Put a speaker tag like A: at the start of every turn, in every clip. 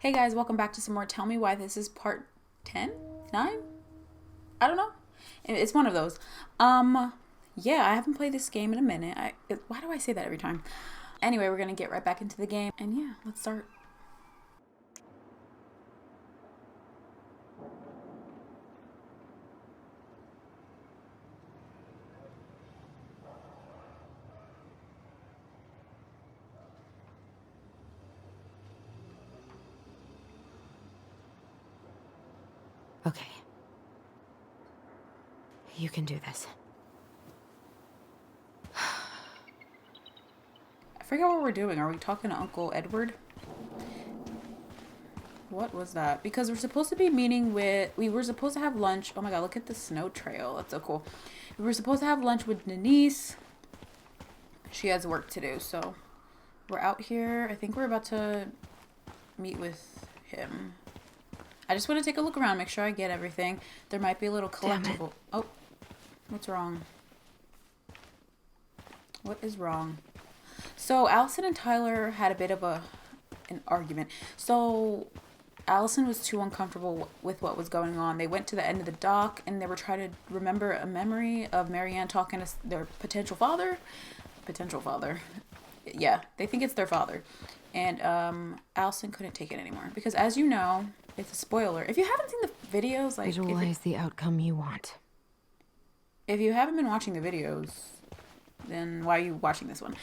A: Hey guys, welcome back to some more Tell Me Why. This is part 10? 9? I don't know. It's one of those. Yeah, I haven't played this game in a minute. Why do I say that every time? Anyway, we're going to get right back into the game. And yeah, let's start.
B: Okay. You can do this.
A: I forget what we're doing. Are we talking to Uncle Edward? What was that? Because we're supposed to be meeting with... We were supposed to have lunch. Oh my god, look at the snow trail. That's so cool. We were supposed to have lunch with Denise. She has work to do, so... We're out here. I think we're about to meet with him. I just want to take a look around, make sure I get everything. There might be a little collectible. Oh, what's wrong? What is wrong? So Allison and Tyler had a bit of an argument. So Allison was too uncomfortable with what was going on. They went to the end of the dock and they were trying to remember a memory of Marianne talking to their potential father. Potential father. Yeah, they think it's their father. And Allison couldn't take it anymore. Because as you know, it's a spoiler. If you haven't seen the videos, like...
B: Visualize the outcome you want.
A: If you haven't been watching the videos, then why are you watching this one?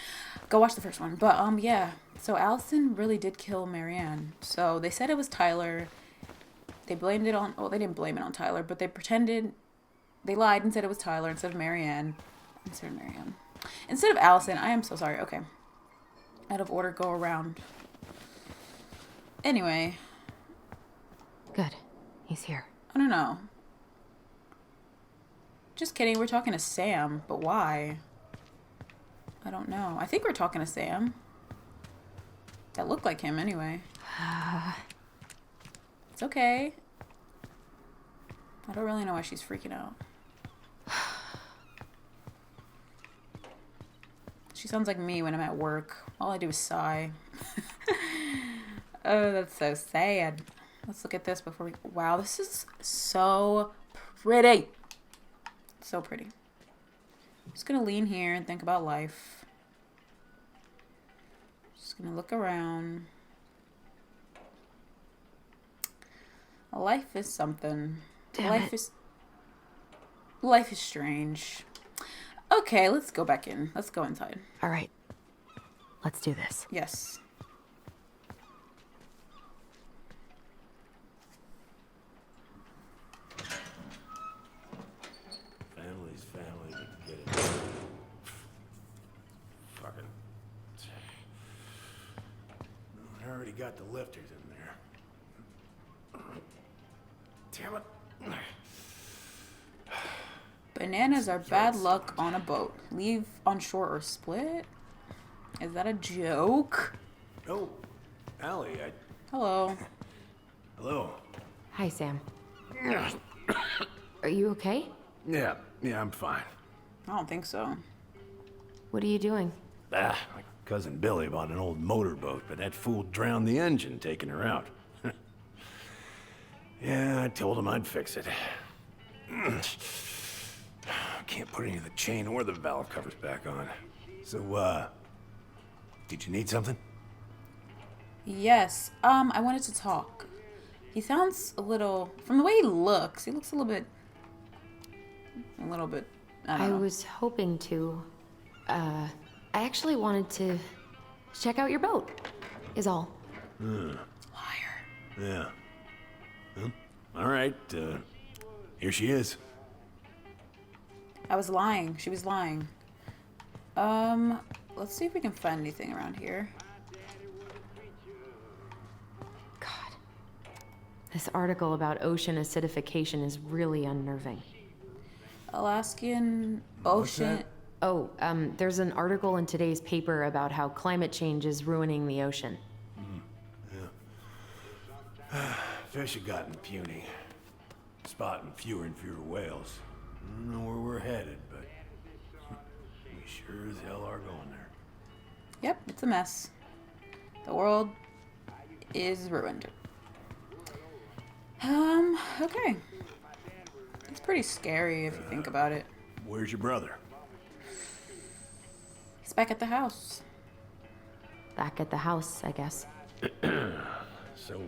A: Go watch the first one. But, yeah. So Allison really did kill Marianne. So they said it was Tyler. They blamed it on... Well, they didn't blame it on Tyler, but they pretended... They lied and said it was Tyler instead of Marianne. Instead of Allison. I am so sorry. Okay. Out of order, go around. Anyway.
B: Good. He's here.
A: I don't know. Just kidding. We're talking to Sam, but why? I don't know. I think we're talking to Sam. That looked like him anyway. It's okay. I don't really know why she's freaking out. She sounds like me when I'm at work. All I do is sigh. Oh, that's so sad. Let's look at this before we... Wow, this is so pretty. So pretty. I'm just going to lean here and think about life. Just going to look around. Life is something. Life is strange. Okay, let's go back in. Let's go inside.
B: All right. Let's do this.
A: Yes.
C: Family's family, but get it. Fucking. I already got the lifters in there. Damn it.
A: Bananas are bad luck on a boat. Leave on shore or split? Is that a joke?
C: Oh, Allie,
A: Hello.
C: Hello.
B: Hi, Sam. Are you okay?
C: Yeah, I'm fine.
A: I don't think so.
B: What are you doing?
C: My cousin Billy bought an old motorboat, but that fool drowned the engine taking her out. Yeah, I told him I'd fix it. Can't put any of the chain or the valve covers back on. So, did you need something?
A: Yes. I wanted to talk. He sounds a little... From the way he looks a little bit... I don't know.
B: was hoping to. I actually wanted to check out your boat, is all.
A: Liar.
C: Yeah. Well, all right, here she is.
A: I was lying. She was lying. Let's see if we can find anything around here.
B: God. This article about ocean acidification is really unnerving.
A: Alaskan
C: What's
A: Ocean...
C: that?
B: Oh, there's an article in today's paper about how climate change is ruining the ocean.
C: Fish have gotten puny. Spotting fewer and fewer whales. I don't know where we're headed, but we sure as hell are going there.
A: Yep, it's a mess. The world is ruined. Okay. It's pretty scary if you think about it.
C: Where's your brother?
A: He's back at the house.
B: Back at the house, I guess.
C: So,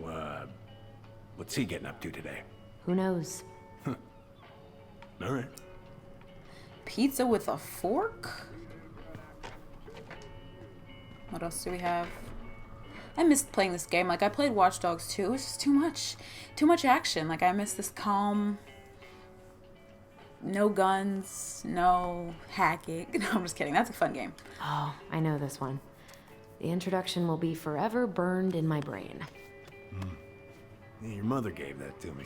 C: what's he getting up to today?
B: Who knows?
C: All right.
A: Pizza with a fork? What else do we have? I missed playing this game. Like, I played Watch Dogs 2. It was just too much. Too much action. Like, I miss this calm... No guns, no hacking. No, I'm just kidding. That's a fun game.
B: Oh, I know this one. The introduction will be forever burned in my brain.
C: Yeah, your mother gave that to me.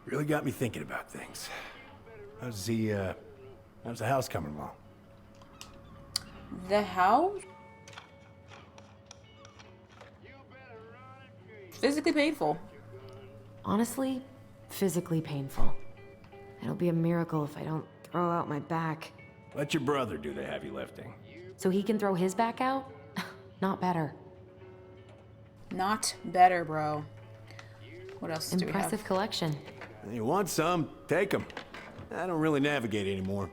C: Really got me thinking about things. How's the house coming along?
A: The house? Physically painful.
B: Honestly, physically painful. It'll be a miracle if I don't throw out my back.
C: Let your brother do the heavy lifting.
B: So he can throw his back out? Not better.
A: Not better, bro. What else do we have?
B: Impressive collection.
C: You want some? Take them. I don't really navigate anymore.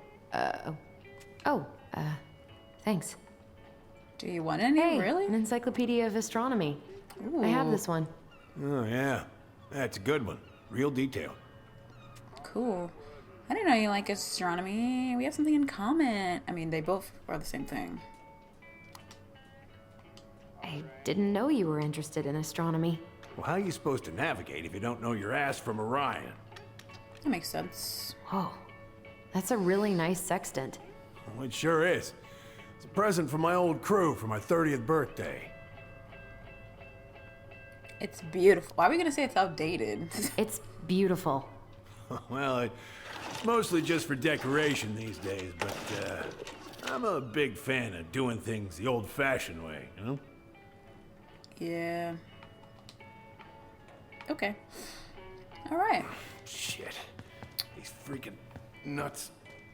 B: Thanks.
A: Do you want any?
B: Hey,
A: Really?
B: an encyclopedia of astronomy.
A: Ooh.
B: I have this one.
C: Oh, yeah. That's a good one. Real detail.
A: Cool. I didn't know you like astronomy. We have something in common. I mean, they both are the same thing.
B: I didn't know you were interested in astronomy.
C: Well, how are you supposed to navigate if you don't know your ass from Orion?
A: That makes sense.
B: Whoa, that's a really nice sextant.
C: Well, it sure is. It's a present from my old crew for my 30th birthday.
A: It's beautiful. Why are we going to say it's outdated?
B: It's beautiful.
C: Well, it's mostly just for decoration these days, but I'm a big fan of doing things the old-fashioned way, you know?
A: Yeah. Okay. All right.
C: Shit. These freaking nuts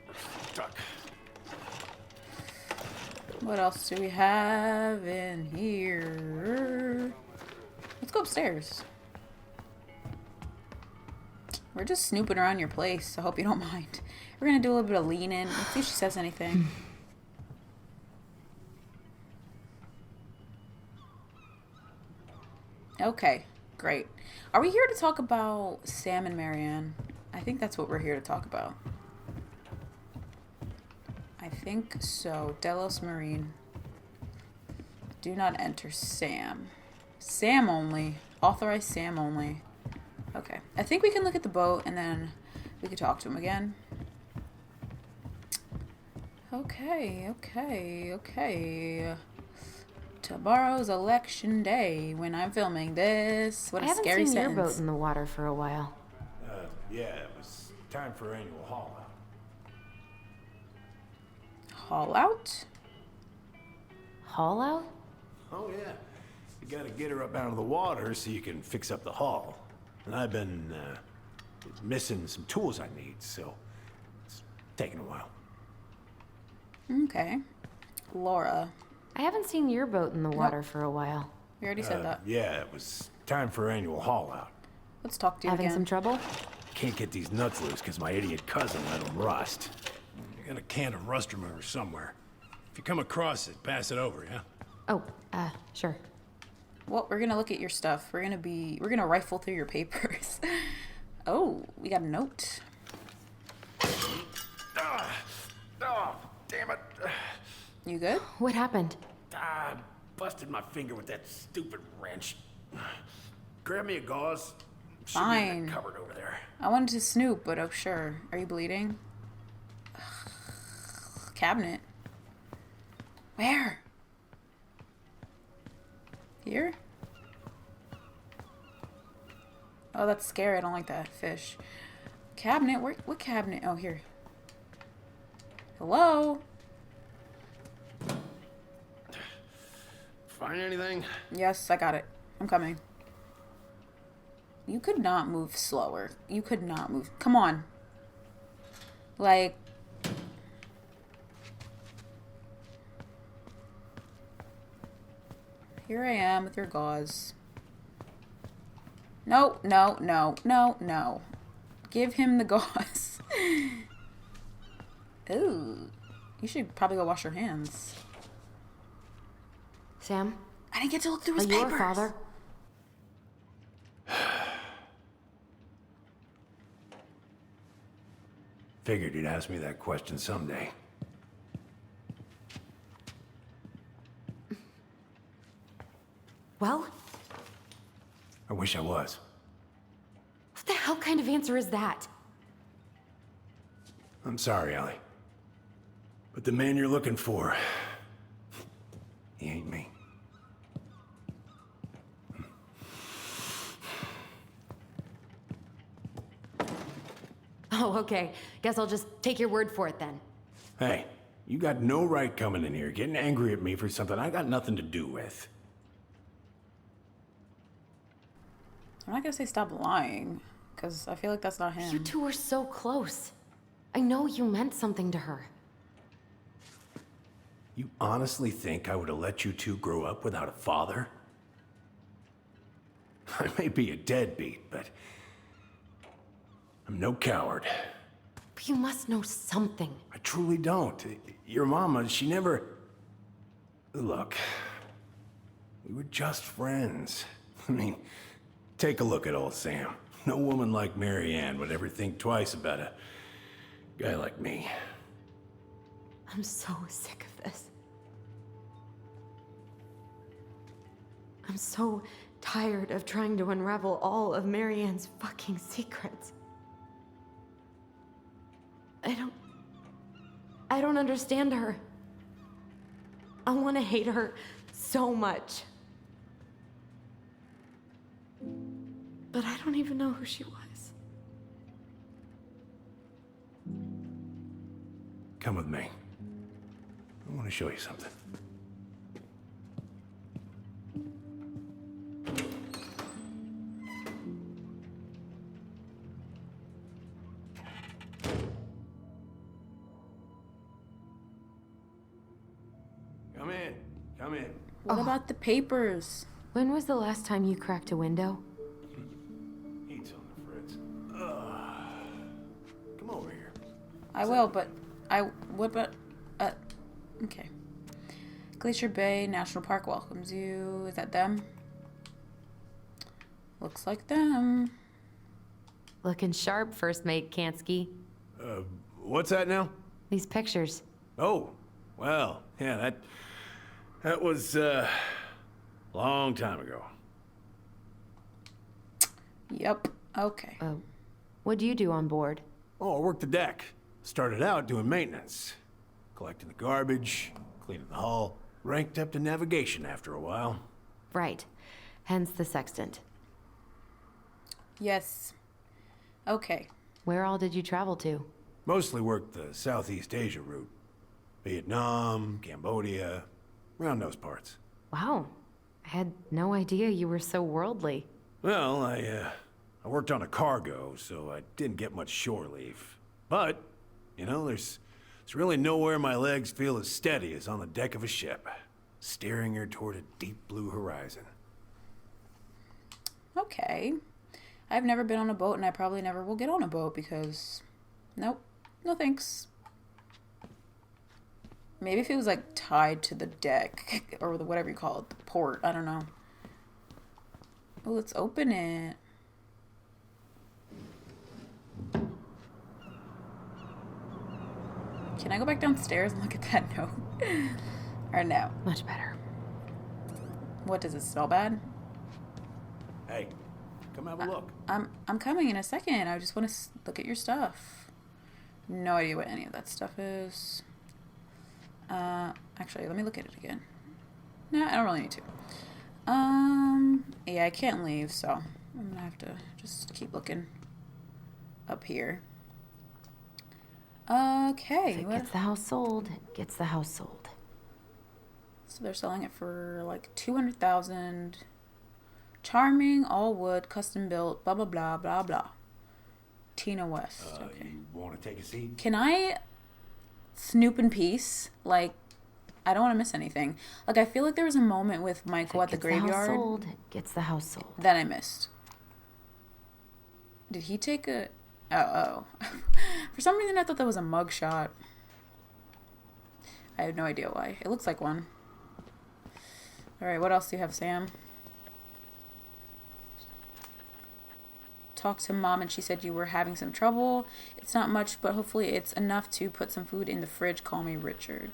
C: are stuck.
A: What else do we have in here? Let's go upstairs. We're just snooping around your place, so I hope you don't mind. We're gonna do a little bit of lean in. Let's see if she says anything. Okay, great. Are we here to talk about Sam and Marianne? I think that's what we're here to talk about. I think so. Delos Marine. Do not enter Sam. Sam only. Authorize Sam only. Okay. I think we can look at the boat and then we can talk to him again. Okay. Tomorrow's election day when I'm filming this. What a scary
B: I haven't seen
A: sentence.
B: your boat in the water for a while.
C: Yeah, it was time for annual haul out.
A: Haul out?
B: Haul out?
C: Oh, yeah. You gotta get her up out of the water so you can fix up the hull. And I've been, missing some tools I need, so it's taking a while.
A: Okay. Laura.
B: I haven't seen your boat in the water for a while.
A: We already said that.
C: Yeah, it was time for annual haul out.
A: Let's talk to you
B: Having
A: again.
B: some trouble?
C: Can't get these nuts loose because my idiot cousin let them rust. I got a can of rust remover somewhere. If you come across it, pass it over, yeah?
B: Oh, sure.
A: Well, we're gonna look at your stuff. We're gonna rifle through your papers. Oh, we got a note.
C: Oh, damn it.
A: You good?
B: What happened?
C: Busted my finger with that stupid wrench. Grab me a gauze. Should be in
A: Fine.
C: that cupboard over there.
A: I wanted to snoop, but oh sure. Are you bleeding? Cabinet. Where? Here? Oh, that's scary. I don't like that fish. Cabinet? What cabinet? Oh, here. Hello?
C: Find anything?
A: Yes, I got it. I'm coming. You could not move slower. You could not move. Come on. Like... Here I am with your gauze. No, no, no, no, no. Give him the gauze. Ooh. You should probably go wash your hands.
B: Sam?
A: I didn't get to look through his
B: Are you
A: papers.
B: our father?
C: Figured you'd ask me that question someday.
B: Well,
C: I wish I was.
B: what the hell kind of answer is that?
C: I'm sorry, Ellie. But the man you're looking for, he ain't me.
B: Oh, okay. Guess I'll just take your word for it then.
C: Hey, you got no right coming in here getting angry at me for something I got nothing to do with.
A: I'm not gonna say stop lying, because I feel like that's not
B: You
A: him.
B: two were so close. I know you meant something to her.
C: You honestly think I would have let you two grow up without a father? I may be a deadbeat, but I'm no coward.
B: But you must know something.
C: I truly don't. Your mama, she never... Look, we were just friends. I mean, take a look at old Sam. No woman like Mary Ann would ever think twice about a guy like me.
B: I'm so sick of this. I'm so tired of trying to unravel all of Mary Ann's fucking secrets. I don't understand her. I want to hate her so much. But I don't even know who she was.
C: Come with me. I want to show you something. Come in. Come in.
A: What about the papers?
B: When was the last time you cracked a window?
C: Eat something, Fritz. Come over here.
A: I will, but okay. Glacier Bay National Park welcomes you. Is that them? Looks like them.
B: Looking sharp, first mate Kansky.
C: What's that now?
B: These pictures.
C: Oh, well, yeah, that was long time ago.
A: Yep. Okay.
B: What do you do on board?
C: Oh, I worked the deck. Started out doing maintenance, collecting the garbage, cleaning the hull. Ranked up to navigation after a while.
B: Right. Hence the sextant.
A: Yes. Okay.
B: Where all did you travel to?
C: Mostly worked the Southeast Asia route. Vietnam, Cambodia, around those parts.
B: Wow. I had no idea you were so worldly.
C: Well, I worked on a cargo, so I didn't get much shore leave. But, you know, there's really nowhere my legs feel as steady as on the deck of a ship, steering her toward a deep blue horizon.
A: Okay. I've never been on a boat, and I probably never will get on a boat because, nope, no thanks. Maybe if it was like tied to the deck or whatever you call it, the port. I don't know. Oh, let's open it. Can I go back downstairs and look at that note? Or no?
B: Much better.
A: What, does it smell bad?
C: Hey, come have a look.
A: I'm coming in a second. I just want to look at your stuff. No idea what any of that stuff is. Actually, let me look at it again. No, I don't really need to. Yeah, I can't leave, so I'm gonna have to just keep looking up here. Okay.
B: If it gets the house sold, it gets the house sold.
A: So they're selling it for like 200,000. Charming, all wood, custom built, blah blah blah blah blah. Tina West. Okay.
C: You want to take a seat?
A: Can I snoop in peace? Like, I don't want to miss anything. Like, I feel like there was a moment with Michael at the
B: If it gets the house
A: graveyard
B: sold, it gets the house sold.
A: that I missed. Did he take a... Oh. For some reason, I thought that was a mugshot. I have no idea why. It looks like one. Alright, what else do you have, Sam? Talked to Mom and she said you were having some trouble. It's not much, but hopefully it's enough to put some food in the fridge. Call me Richard.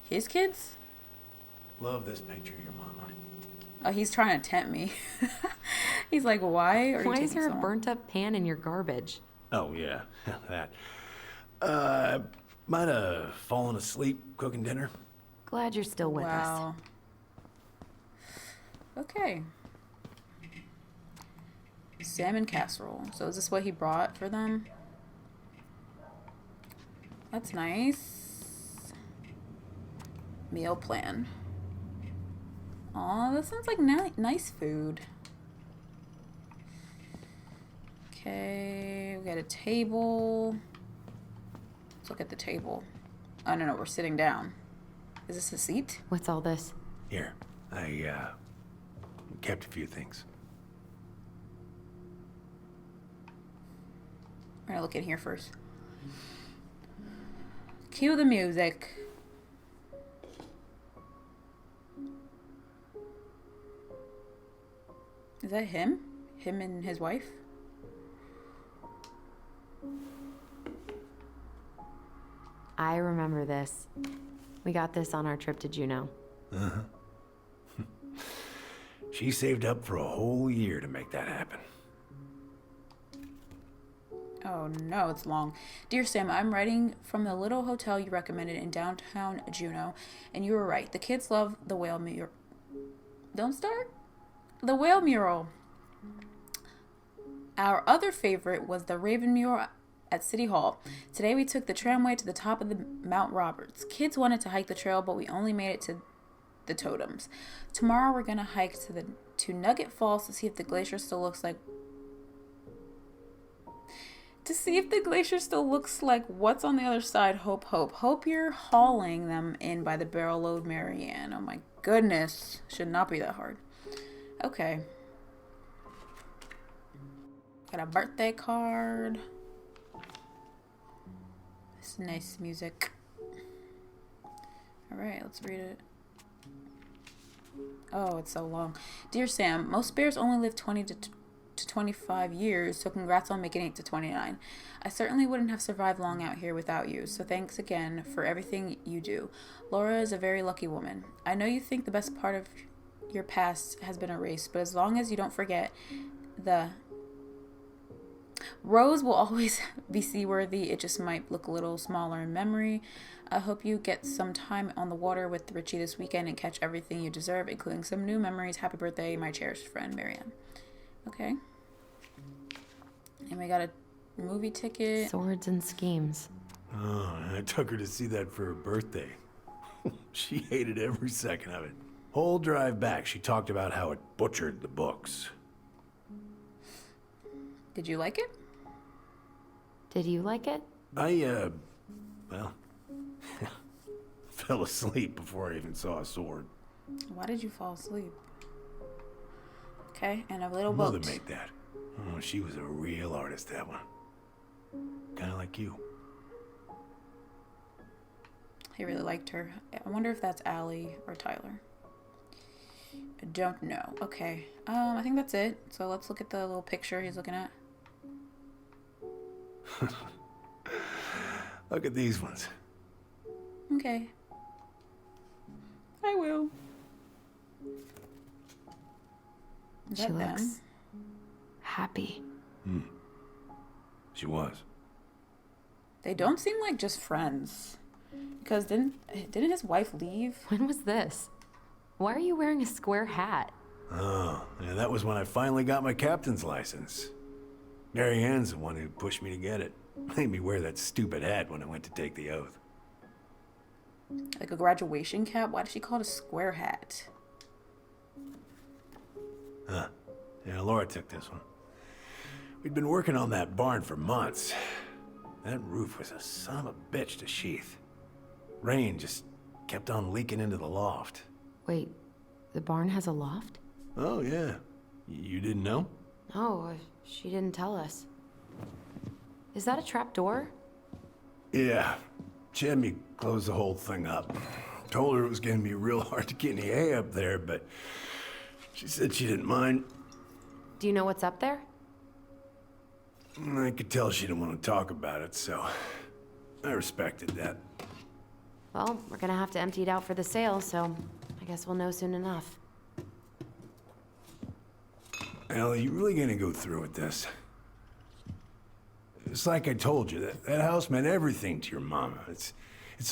A: His kids?
C: Love this picture of your mama.
A: Oh, he's trying to tempt me. He's like, why are you
B: Why
A: taking
B: is there
A: so
B: a
A: long?
B: burnt-up pan in your garbage?
C: Oh, yeah, that. Might have fallen asleep cooking dinner.
B: Glad you're still with us.
A: Wow. Okay. Salmon casserole. So is this what he brought for them? That's nice. Meal plan. Aw, that sounds like nice food. Okay, we got a table. Let's look at the table. Oh, no, we're sitting down. Is this a seat?
B: What's all this?
C: Here, I kept a few things.
A: We're gonna look in here first. Cue the music. Is that him? Him and his wife?
B: I remember this. We got this on our trip to Juneau.
C: Uh-huh. She saved up for a whole year to make that happen.
A: Oh no, it's long. Dear Sam, I'm writing from the little hotel you recommended in downtown Juneau, and you were right. The kids love the whale mural. Don't start? The whale mural. Our other favorite was the Raven mural at City Hall. Today we took the tramway to the top of the Mount Roberts. Kids wanted to hike the trail, but we only made it to the totems. Tomorrow we're gonna hike to Nugget Falls to see if the glacier still looks like what's on the other side. Hope you're hauling them in by the barrel load, Marianne. Oh my goodness. Should not be that hard. Okay. Got a birthday card. This is nice music. Alright, let's read it. Oh, it's so long. Dear Sam, most bears only live 20 to 25 years, so congrats on making it to 29. I certainly wouldn't have survived long out here without you, so thanks again for everything you do. Laura is a very lucky woman. I know you think the best part of your past has been erased, but as long as you don't forget, the Rose will always be seaworthy. It just might look a little smaller in memory. I hope you get some time on the water with Richie this weekend and catch everything you deserve, including some new memories. Happy birthday, my cherished friend, Marianne. Okay. And we got a movie ticket.
B: Swords and schemes.
C: Oh, and I took her to see that for her birthday. She hated every second of it. Whole drive back, she talked about how it butchered the books.
A: Did you like it?
B: Did you like it?
C: Well, fell asleep before I even saw a sword.
A: Why did you fall asleep? Okay, and a little boat.
C: Mother made that. Oh, she was a real artist, that one. Kind of like you.
A: He really liked her. I wonder if that's Allie or Tyler. I don't know. Okay. I think that's it. So let's look at the little picture he's looking at.
C: Look at these ones.
A: Okay. I will. Is
B: She
A: that them?
B: looks happy.
C: She was.
A: They don't seem like just friends. Because didn't his wife leave?
B: When was this? Why are you wearing a square hat?
C: Oh, yeah, that was when I finally got my captain's license. Marianne's the one who pushed me to get it. Made me wear that stupid hat when I went to take the oath.
A: Like a graduation cap? Why did she call it a square hat?
C: Huh. Yeah, Laura took this one. We'd been working on that barn for months. That roof was a son of a bitch to sheath. Rain just kept on leaking into the loft.
B: Wait, the barn has a loft?
C: Oh, yeah. You didn't know?
B: Oh, she didn't tell us. Is that a trap door?
C: Yeah. She had me close the whole thing up. Told her it was gonna be real hard to get any hay up there, but she said she didn't mind.
B: Do you know what's up there?
C: I could tell she didn't want to talk about it, so I respected that.
B: Well, we're gonna have to empty it out for the sale, so I guess we'll know soon enough.
C: Ellie, you really gonna go through with this? It's like I told you, that house meant everything to your mama. It's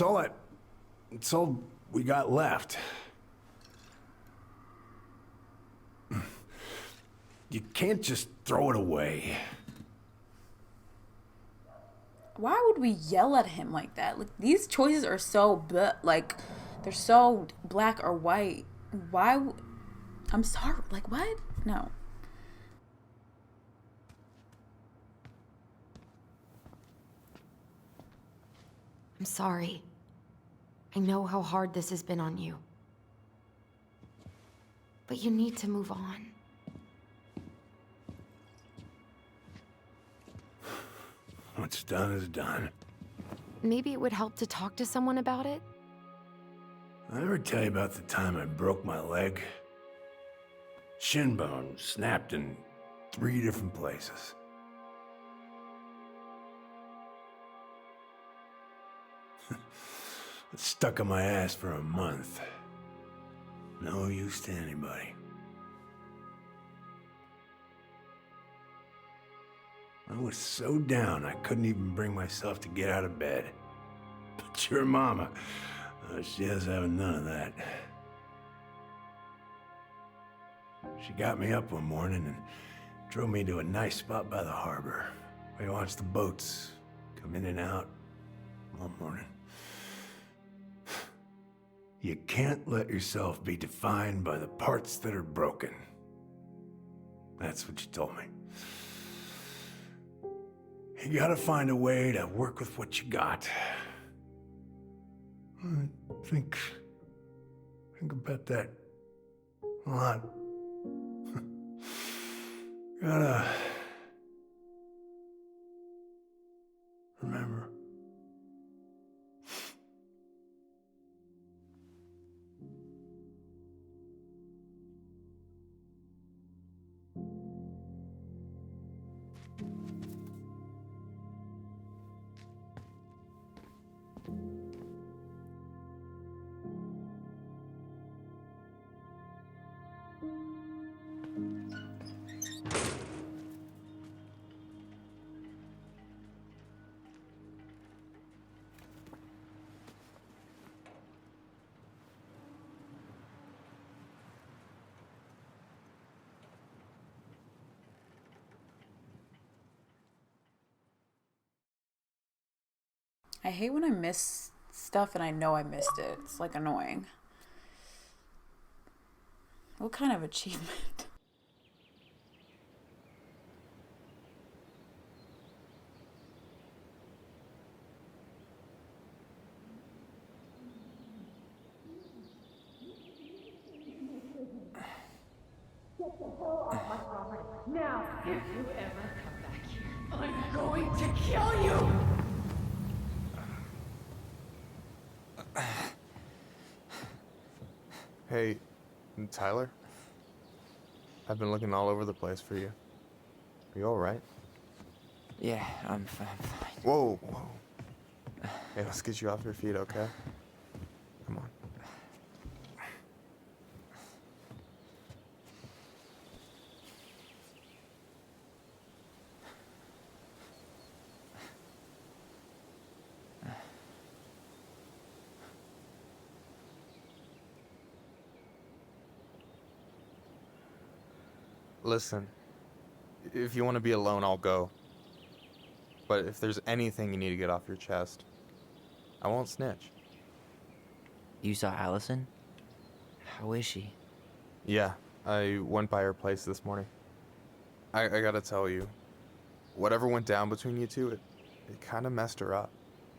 C: all we got left. You can't just throw it away.
A: Why would we yell at him like that? Like, these choices are so like, they're so black or white. I'm sorry. Like, what? No.
B: I'm sorry. I know how hard this has been on you. But you need to move on.
C: What's done is done.
B: Maybe it would help to talk to someone about it?
C: I ever tell you about the time I broke my leg? Shin bone snapped in 3 different places. It stuck in my ass for a month. No use to anybody. I was so down I couldn't even bring myself to get out of bed. But your mama, she has having none of that. She got me up one morning and drove me to a nice spot by the harbor. We watched the boats come in and out all morning. You can't let yourself be defined by the parts that are broken. That's what you told me. You gotta find a way to work with what you got. Think about that a lot. Gotta remember.
A: I hate when I miss stuff and I know I missed it. It's like annoying. What kind of achievement?
D: Now, if you ever come back here, I'm going to kill you!
E: Hey, Tyler? I've been looking all over the place for you. Are you alright?
F: Yeah, I'm fine.
E: Whoa, whoa. Hey, let's get you off your feet, okay? Come on. Listen, if you want to be alone, I'll go. But if there's anything you need to get off your chest, I won't snitch.
F: You saw Allison? How is she?
E: Yeah, I went by her place this morning. I gotta tell you, whatever went down between you two, it kind of messed her up.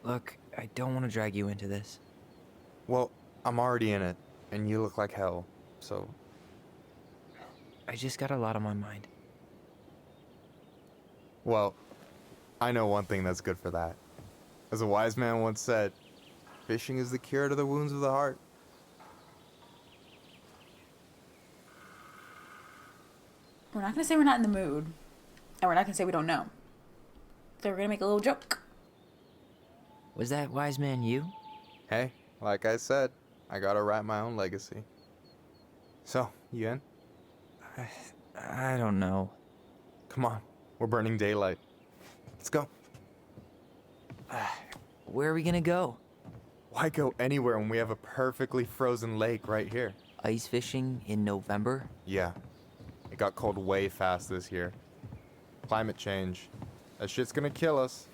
F: Look, I don't want to drag you into this.
E: Well, I'm already in it, and you look like hell, so...
F: I just got a lot on my mind.
E: Well, I know one thing that's good for that. As a wise man once said, fishing is the cure to the wounds of the heart.
A: We're not gonna say we're not in the mood. And we're not gonna say we don't know. So we're gonna make a little joke.
F: Was that wise man you?
E: Hey, like I said, I gotta write my own legacy. So, you in?
F: I don't know.
E: Come on, we're burning daylight. Let's go.
F: Where are we gonna go?
E: Why go anywhere when we have a perfectly frozen lake right here?
F: Ice fishing in November?
E: Yeah, it got cold way fast this year. Climate change. That shit's gonna kill us.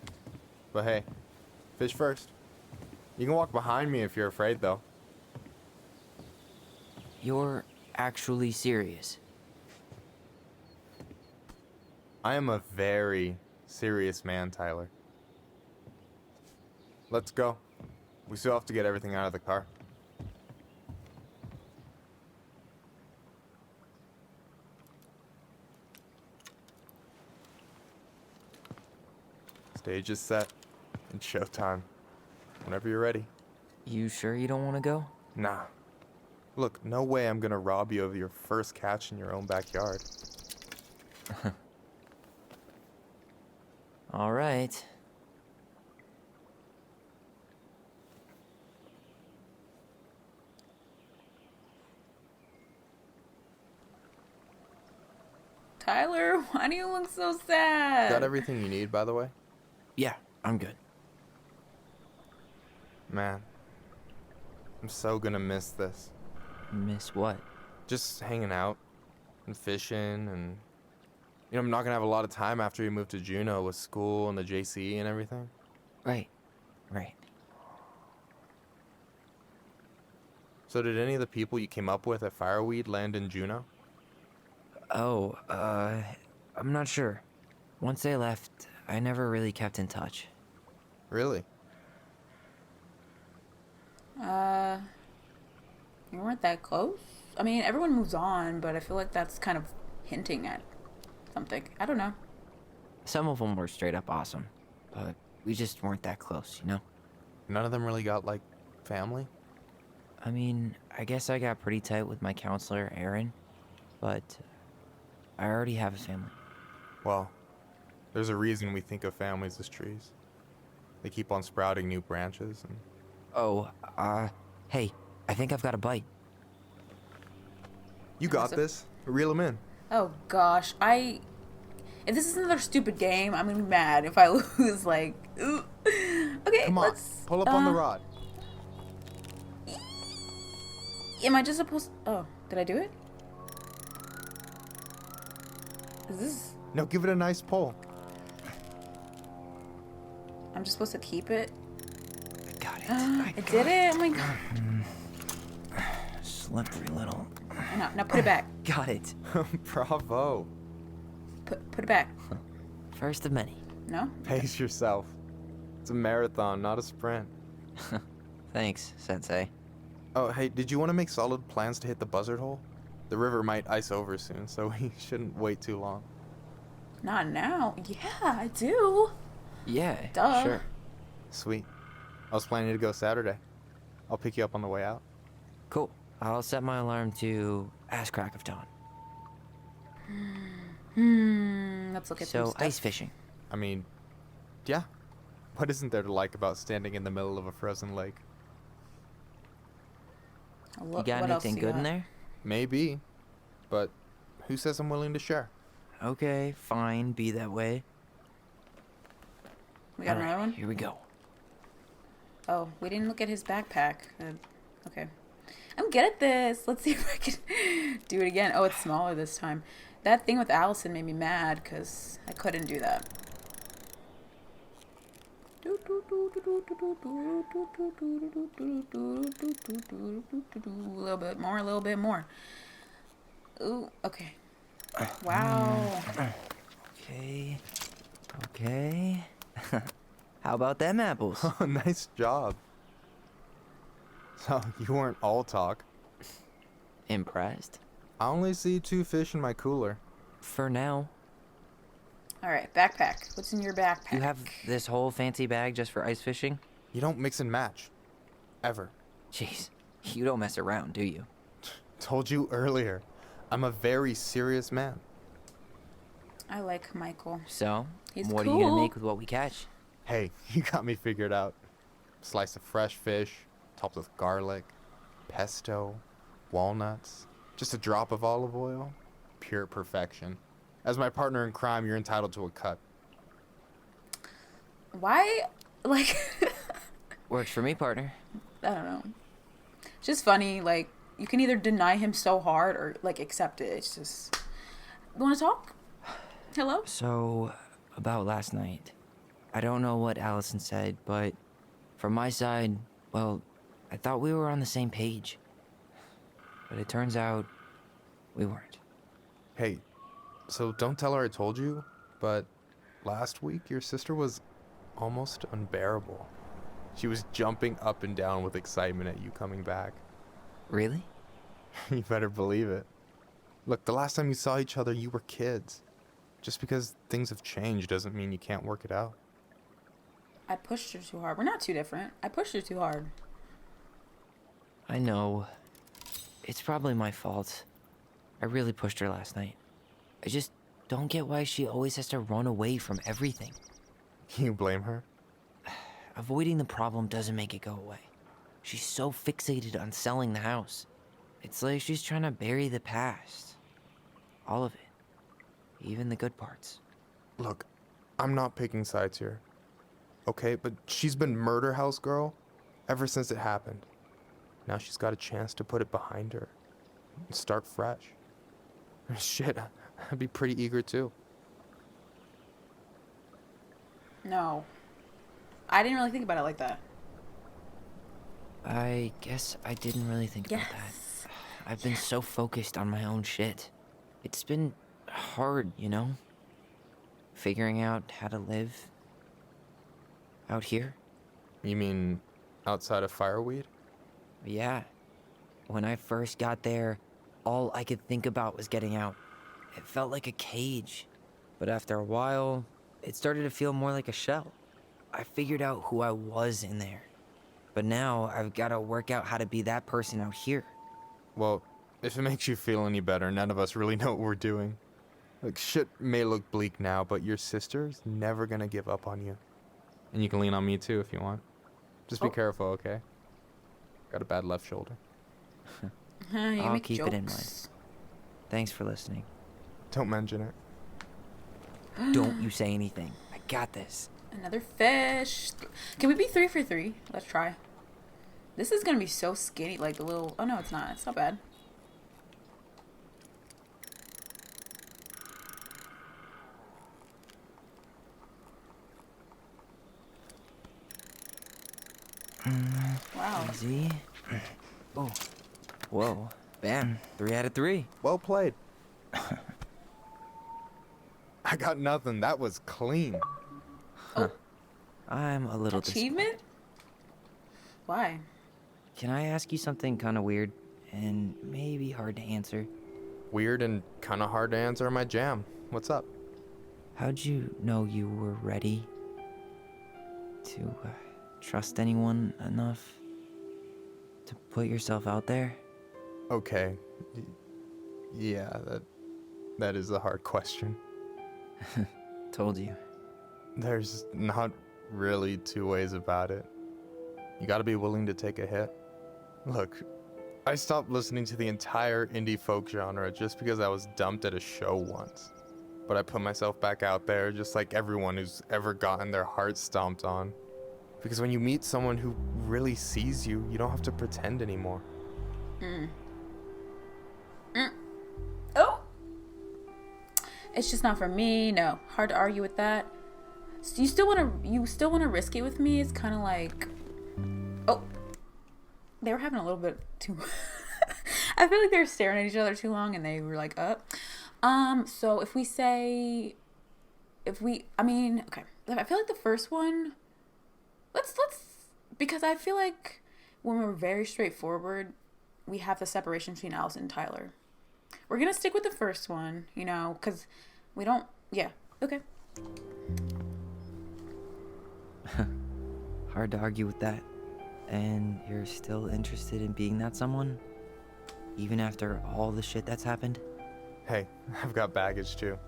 E: But hey, fish first. You can walk behind me if you're afraid, though.
F: You're actually serious?
E: I am a very serious man, Tyler. Let's go. We still have to get everything out of the car. Stage is set. It's showtime. Whenever you're ready.
F: You sure you don't want to go?
E: Nah. Look, no way I'm gonna rob you of your first catch in your own backyard.
F: All right.
A: Tyler, why do you look so sad?
E: Got everything you need, by the way?
F: Yeah, I'm good.
E: Man, I'm so gonna miss this.
F: Miss what?
E: Just hanging out and fishing and... You know, I'm not gonna have a lot of time after we move to Juneau with school and the JC and everything.
F: Right. Right.
E: So did any of the people you came up with at Fireweed land in Juneau?
F: Oh, I'm not sure. Once they left, I never really kept in touch.
E: Really?
A: You weren't that close? I mean, everyone moves on, but I feel like that's kind of hinting at something. I don't know.
F: Some of them were straight up awesome, but we just weren't that close, you know?
E: None of them really got, like, family?
F: I mean, I guess I got pretty tight with my counselor, Aaron, but I already have a family.
E: Well, there's a reason we think of families as trees. They keep on sprouting new branches and...
F: Oh, hey, I think I've got a bite.
E: You got this. Reel them in.
A: Oh gosh, if this is another stupid game, I'm gonna be mad if I lose. Like, ooh. Okay,
E: Come on,
A: let's
E: pull up on the rod.
A: Am I just supposed? Oh, did I do it? Is this?
E: No, give it a nice pull.
A: I'm just supposed to keep it.
F: I got it.
A: I did it. Oh my god.
F: Slippery little.
A: Now put it back.
F: Got it.
E: Bravo.
A: Put it back.
F: First of many.
A: No.
E: Pace yourself. It's a marathon, not a sprint.
F: Thanks, Sensei.
E: Oh, hey, did you want to make solid plans to hit the buzzard hole? The river might ice over soon, so we shouldn't wait too long.
A: Not now. Yeah, I do.
F: Yeah,
A: Duh.
F: sure.
E: Sweet. I was planning to go Saturday. I'll pick you up on the way out.
F: Cool. I'll set my alarm to ass crack of dawn.
A: Let's look at some
F: So,
A: stuff.
F: ice fishing.
E: I mean, yeah. What isn't there to like about standing in the middle of a frozen lake?
F: You got anything good in there?
E: Maybe, but who says I'm willing to share?
F: Okay, fine, be that way.
A: We got
F: Alright,
A: another one.
F: Here we go.
A: Oh, we didn't look at his backpack. Okay. I'm good at this. Let's see if I can do it again. Oh, it's smaller this time. That thing with Allison made me mad because I couldn't do that. A little bit more. Ooh, okay. Wow.
F: Okay. Okay. How about them apples?
E: Oh, nice job. So, you weren't all talk.
F: Impressed?
E: I only see 2 fish in my cooler.
F: For now.
A: All right, backpack. What's in your backpack?
F: You have this whole fancy bag just for ice fishing?
E: You don't mix and match. Ever.
F: Jeez, you don't mess around, do you?
E: Told you earlier. I'm a very serious man.
A: I like Michael.
F: So,
A: He's
F: what are you gonna
A: cool.
F: make with what we catch?
E: Hey, you got me figured out. Slice of fresh fish, topped with garlic, pesto, walnuts, just a drop of olive oil. Pure perfection. As my partner in crime, you're entitled to a cut.
A: Why? Like,
F: Works for me, partner.
A: I don't know. It's just funny. Like, you can either deny him so hard or, like, accept it. It's just. You want to talk? Hello?
F: So, about last night. I don't know what Allison said, but from my side, well, I thought we were on the same page. But it turns out we weren't.
E: Hey, so don't tell her I told you, but last week your sister was almost unbearable. She was jumping up and down with excitement at you coming back.
F: Really?
E: You better believe it. Look, the last time you saw each other, you were kids. Just because things have changed doesn't mean you can't work it out.
A: I pushed her too hard. We're not too different. I pushed her too hard.
F: I know. It's probably my fault. I really pushed her last night. I just don't get why she always has to run away from everything.
E: You blame her?
F: Avoiding the problem doesn't make it go away. She's so fixated on selling the house. It's like she's trying to bury the past. All of it. Even the good parts.
E: Look, I'm not picking sides here. Okay, but she's been murder house girl ever since it happened. Now she's got a chance to put it behind her and start fresh. Shit, I'd be pretty eager too.
A: No. I didn't really think about it like that.
F: I guess I didn't really think about
A: Yes.
F: that. I've been so focused on my own shit. It's been hard, you know? Figuring out how to live out here.
E: You mean outside of fireweed?
F: Yeah. When I first got there, all I could think about was getting out. It felt like a cage. But after a while, it started to feel more like a shell. I figured out who I was in there. But now I've got to work out how to be that person out here.
E: Well, if it makes you feel any better, none of us really know what we're doing. Like, shit may look bleak now, but your sister's never gonna give up on you. And you can lean on me too if you want. Just be careful, okay? Got a bad left shoulder.
A: You
F: I'll
A: make
F: keep
A: jokes.
F: it in mind. Thanks for listening.
E: Don't mention it.
F: Don't you say anything. I got this.
A: Another fish. Can we be 3 for 3? Let's try. This is gonna be so skinny, like the little. Oh no, it's not. It's not bad. Wow.
F: Easy. Oh. Whoa. Bam. 3 out of 3.
E: Well played. I got nothing. That was clean.
F: I'm a little
A: Achievement? Why?
F: Can I ask you something kind of weird and maybe hard to answer?
E: Weird and kind of hard to answer my jam. What's up?
F: How'd you know you were ready to trust anyone enough to put yourself out there?
E: Okay. Yeah, that is a hard question.
F: Told you.
E: There's not really two ways about it. You gotta be willing to take a hit. Look, I stopped listening to the entire indie folk genre just because I was dumped at a show once. But I put myself back out there just like everyone who's ever gotten their heart stomped on. Because when you meet someone who really sees you, you don't have to pretend anymore.
A: Oh! It's just not for me. No. Hard to argue with that. So you still wanna risk it with me? It's kinda like, oh. They were having a little bit too I feel like they were staring at each other too long and they were like, up. So if we say okay. I feel like the first one, let's because I feel like when we're very straightforward, we have the separation between Allison and Tyler. We're gonna stick with the first one, you know, because we don't. Yeah. Okay.
F: Hard to argue with that. And you're still interested in being that someone? Even after all the shit that's happened?
E: Hey, I've got baggage too.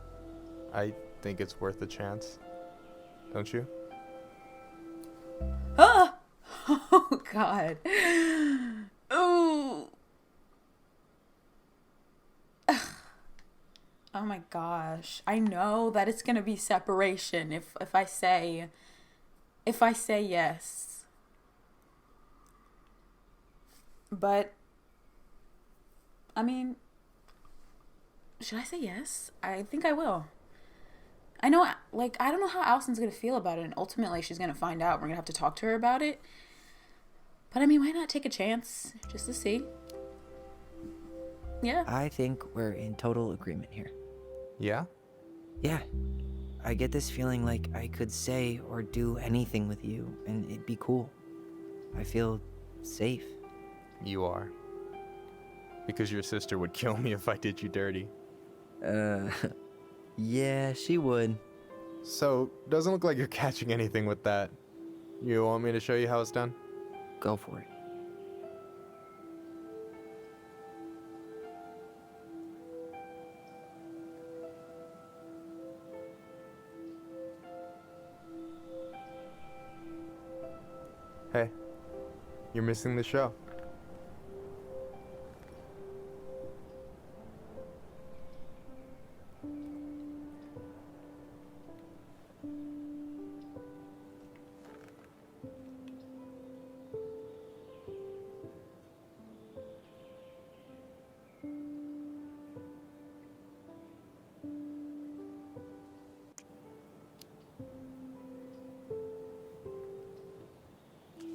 E: I think it's worth a chance. Don't you?
A: Ah! Oh, God. Ooh. Oh my gosh. I know that it's gonna be separation if I say yes. But I mean, should I say yes? I think I will. I know, like, I don't know how Allison's gonna feel about it, and ultimately she's gonna find out. We're gonna have to talk to her about it. But I mean, why not take a chance just to see? Yeah.
F: I think we're in total agreement here.
E: Yeah?
F: Yeah. I get this feeling like I could say or do anything with you, and it'd be cool. I feel safe.
E: You are. Because your sister would kill me if I did you dirty.
F: Yeah, she would.
E: So, doesn't look like you're catching anything with that. You want me to show you how it's done?
F: Go for it.
E: Hey, you're missing the show.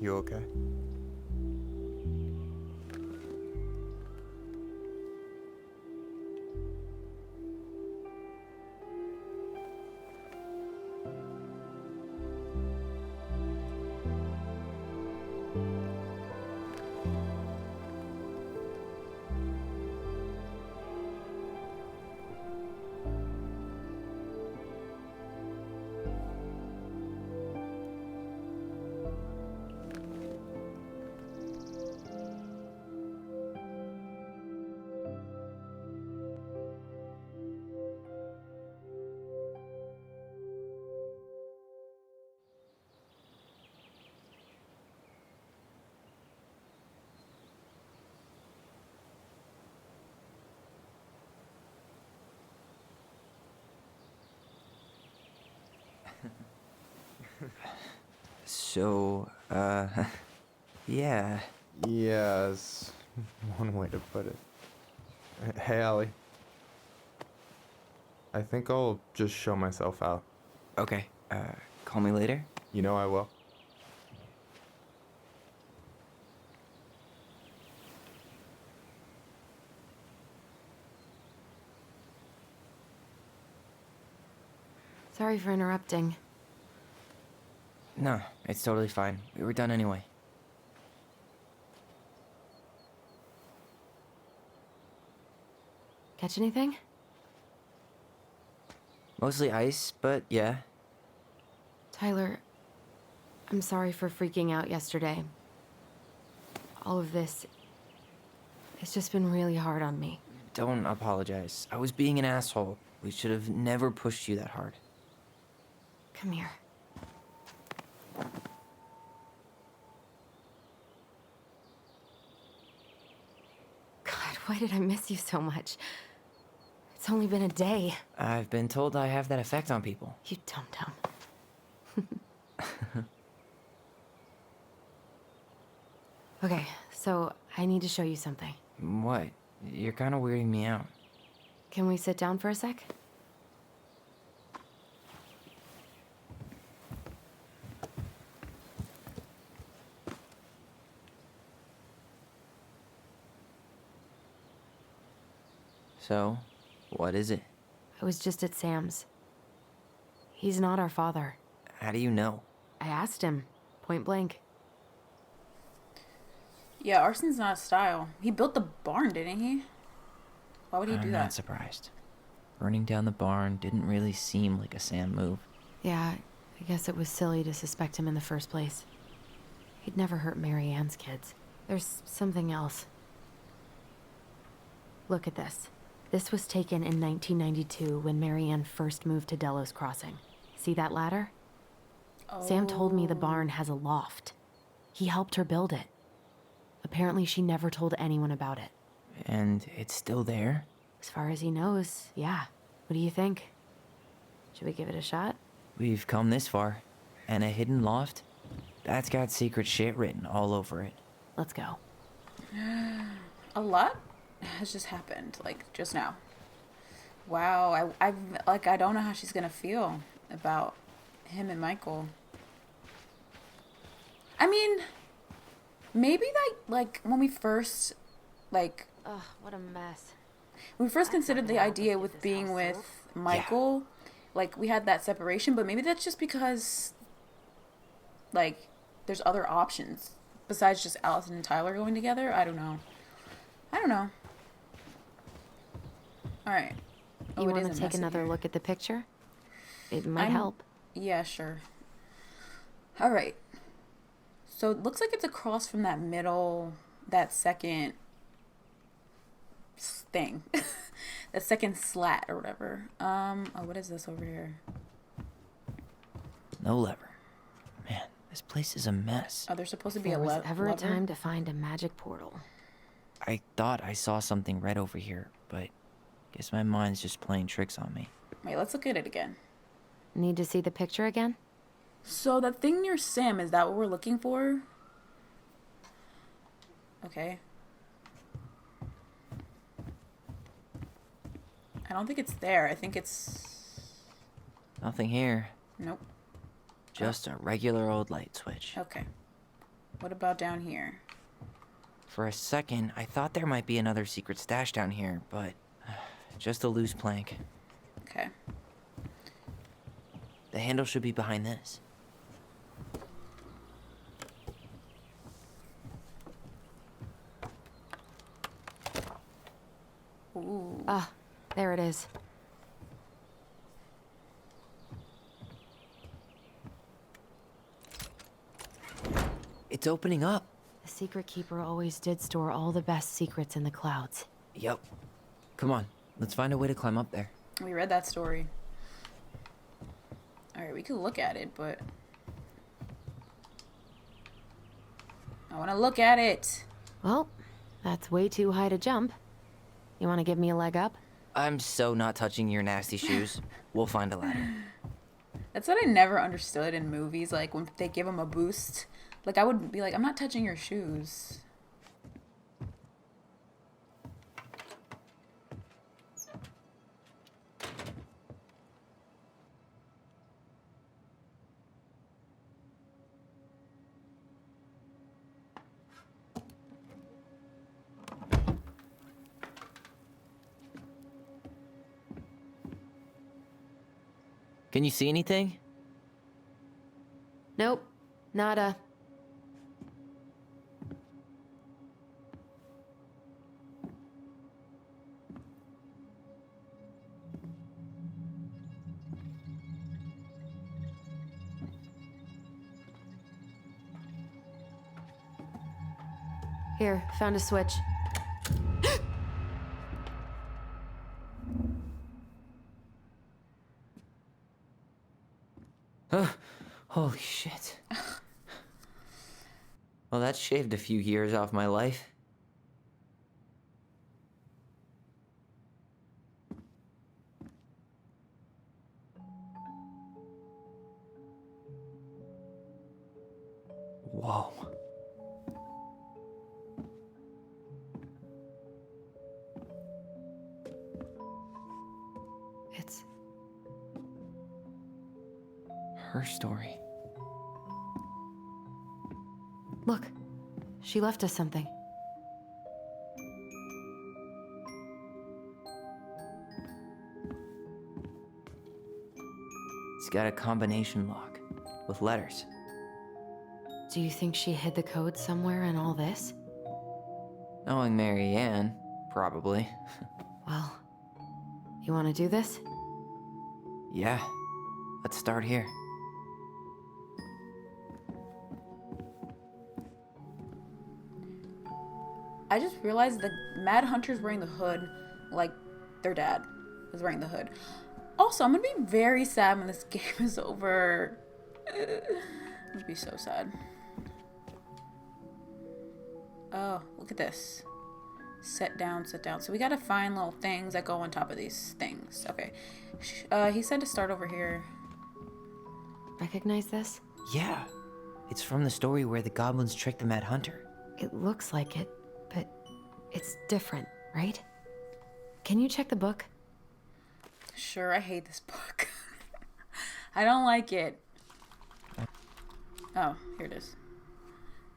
E: You okay?
F: So, yeah.
E: Yes, one way to put it. Hey, Allie. I think I'll just show myself out.
F: Okay, call me later?
E: You know I will.
B: Sorry for interrupting.
F: No, it's totally fine. We were done anyway.
B: Catch anything?
F: Mostly ice, but yeah.
B: Tyler, I'm sorry for freaking out yesterday. All of this, it's just been really hard on me.
F: Don't apologize. I was being an asshole. We should have never pushed you that hard.
B: Come here. God, why did I miss you so much? It's only been a day.
F: I've been told I have that effect on people.
B: You dum-dum. Okay, so I need to show you something.
F: What? You're kind of weirding me out.
B: Can we sit down for a sec?
F: So, what is it?
B: I was just at Sam's. He's not our father.
F: How do you know?
B: I asked him, point blank.
A: Yeah, arson's not his style. He built the barn, didn't he? Why would he do
F: I'm
A: that?
F: not surprised. Burning down the barn didn't really seem like a Sam move.
B: Yeah, I guess it was silly to suspect him in the first place. He'd never hurt Mary Ann's kids. There's something else. Look at this. This was taken in 1992 when Mary Ann first moved to Delos Crossing. See that ladder? Sam told me the barn has a loft. He helped her build it. Apparently she never told anyone about it.
F: And it's still there?
B: As far as he knows, yeah. What do you think? Should we give it a shot?
F: We've come this far. And a hidden loft? That's got secret shit written all over it.
B: Let's go.
A: A lot has just happened, like, just now. Wow, I don't know how she's gonna feel about him and Michael. I mean, maybe like when we first, like,
B: Ugh, what a mess.
A: when we first considered the idea with being with Michael, like, we had that separation, but maybe that's just because, like, there's other options besides just Allison and Tyler going together. I don't know. Alright.
B: You want to take another look at the picture? It might help.
A: Yeah, sure. Alright. So it looks like it's across from that second thing. That second slat or whatever. Oh, what is this over here?
F: No lever. Man, this place is a mess.
A: Oh, there's supposed to be
B: There
A: a
B: was
A: lever.
B: ever a time to find a magic portal.
F: I thought I saw something red over here, but guess my mind's just playing tricks on me.
A: Wait, let's look at it again.
B: Need to see the picture again?
A: So that thing near Sam, is that what we're looking for? Okay. I don't think it's there. I think it's...
F: Nothing here.
A: Nope.
F: Just a regular old light switch.
A: Okay. What about down here?
F: For a second, I thought there might be another secret stash down here, but just a loose plank.
A: Okay.
F: The handle should be behind this.
A: Ooh.
B: Ah, there it is.
F: It's opening up.
B: The secret keeper always did store all the best secrets in the clouds.
F: Yep. Come on, let's find a way to climb up there.
A: We read that story. Alright, we could look at it, but... I want to look at it!
B: Well, that's way too high to jump. You want to give me a leg up?
F: I'm so not touching your nasty shoes. We'll find a ladder.
A: That's what I never understood in movies, like, when they give them a boost. Like, I would be like, I'm not touching your shoes.
F: Can you see anything?
B: Nope, nada. Here, found a switch.
F: Holy shit. Well, that shaved a few years off my life. Whoa.
B: It's
F: Her story.
B: Look, she left us something.
F: It's got a combination lock with letters.
B: Do you think she hid the code somewhere in all this?
F: Knowing Mary Ann, probably.
B: Well, You want to do this?
F: Yeah, let's start here.
A: I just realized the Mad Hunter's wearing the hood like their dad was wearing the hood. Also, I'm gonna be very sad when this game is over. I'm gonna be so sad. Oh, look at this. Set down, set down. So we gotta find little things that go on top of these things. Okay. He said to start over here.
B: Recognize this?
F: Yeah, it's from the story where the goblins tricked the Mad Hunter.
B: It looks like it, but it's different, right? Can you check the book?
A: Sure, I hate this book. I don't like it. Oh, here it is.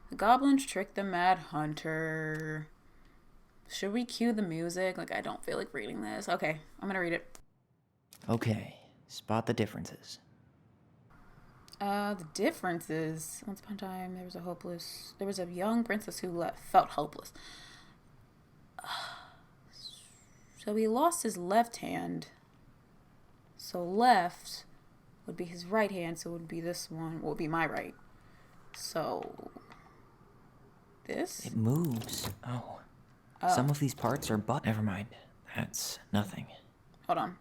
A: The goblins tricked the Mad Hunter. Should we cue the music? Like, I don't feel like reading this. Okay, I'm gonna read it.
F: Okay, spot the differences.
A: The difference is, once upon a time, there was a young princess who felt hopeless. So he lost his left hand. So left would be his right hand, so it would be this one, would be my right. So, this?
F: It moves. Oh. Some of these parts are never mind. That's nothing.
A: Hold on.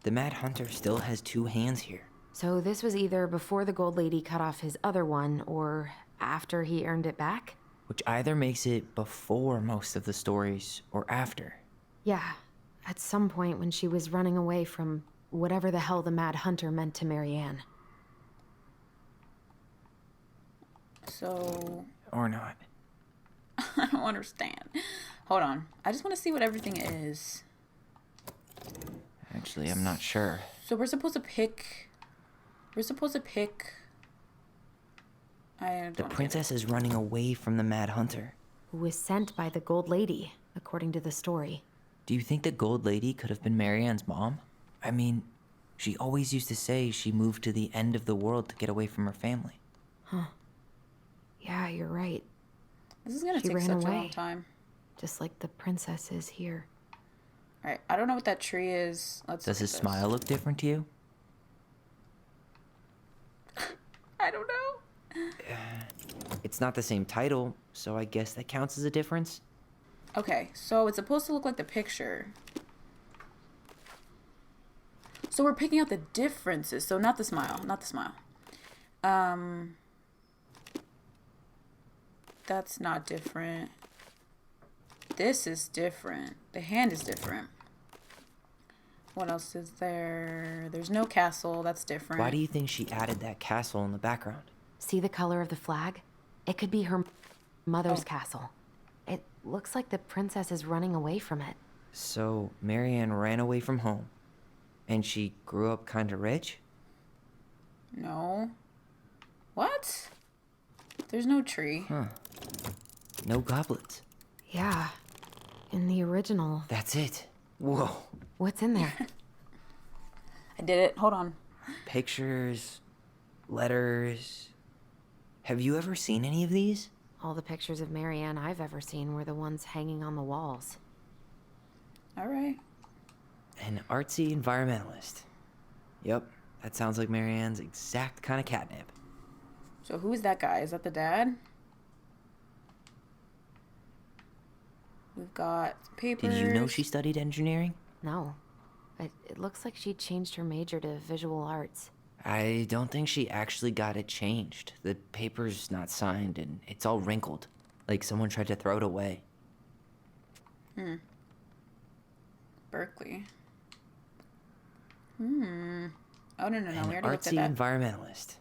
F: The Mad Hunter still has 2 hands here.
B: So this was either before the Gold Lady cut off his other one, or after he earned it back?
F: Which either makes it before most of the stories, or after.
B: Yeah, at some point when she was running away from whatever the hell the Mad Hunter meant to Marianne.
A: So...
F: Or not.
A: I don't understand. Hold on. I just want to see what everything is.
F: Actually, I'm not sure.
A: So we're supposed to pick...
F: The princess is running away from the Mad Hunter.
B: Who was sent by the Gold Lady, according to the story.
F: Do you think the Gold Lady could have been Marianne's mom? I mean, she always used to say she moved to the end of the world to get away from her family.
B: Huh. Yeah, you're right.
A: This is gonna
B: She
A: take
B: ran
A: such a
B: away.
A: long time.
B: Just like the princess is here.
A: Alright, I don't know what that tree is.
F: Does
A: look
F: his
A: at this.
F: smile look different to you?
A: I don't know.
F: It's not the same title, so I guess that counts as a difference.
A: Okay, so it's supposed to look like the picture. So we're picking out the differences. So not the smile, not the smile. That's not different. This is different. The hand is different. What else is there? There's no castle. That's different.
F: Why do you think she added that castle in the background?
B: See the color of the flag? It could be her mother's castle. It looks like the princess is running away from it.
F: So, Marianne ran away from home. And she grew up kinda rich?
A: No. What? There's no tree.
F: Huh. No goblins.
B: Yeah. In the original.
F: That's it. Whoa.
B: What's in there?
A: I did it. Hold on.
F: Pictures, letters. Have you ever seen any of these?
B: All the pictures of Marianne I've ever seen were the ones hanging on the walls.
A: All right.
F: An artsy environmentalist. Yep, that sounds like Marianne's exact kind of catnip.
A: So who is that guy? Is that the dad? We've got papers.
F: Did you know she studied engineering?
B: No. But it looks like she changed her major to visual arts.
F: I don't think she actually got it changed. The paper's not signed and it's all wrinkled. Like someone tried to throw it away.
A: Berkeley. Oh, no. We
F: An
A: already looked at
F: artsy
A: that.
F: environmentalist.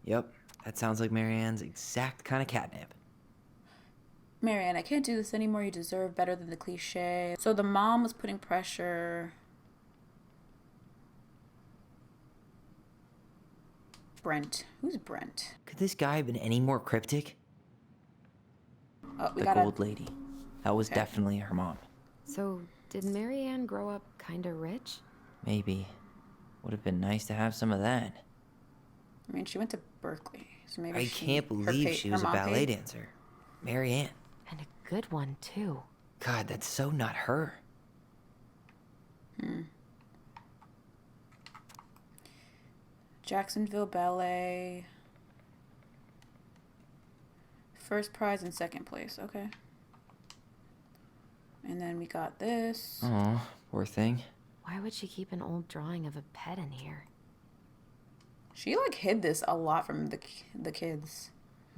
F: Yep, that sounds like Marianne's exact kind of catnip.
A: Marianne, I can't do this anymore. You deserve better than the cliche. So the mom was putting pressure. Brent. Who's Brent?
F: Could this guy have been any more cryptic?
A: Oh, we
F: The
A: got
F: gold lady. That was definitely her mom.
B: So, did Marianne grow up kinda rich?
F: Maybe. Would have been nice to have some of that.
A: I mean, she went to Berkeley, so maybe
F: I can't believe she was a ballet dancer. Marianne.
B: And a good one, too.
F: God, that's so not her.
A: Jacksonville Ballet. First prize and second place. Okay. And then we got this.
F: Oh, poor thing.
B: Why would she keep an old drawing of a pet in here?
A: She like hid this a lot from the kids.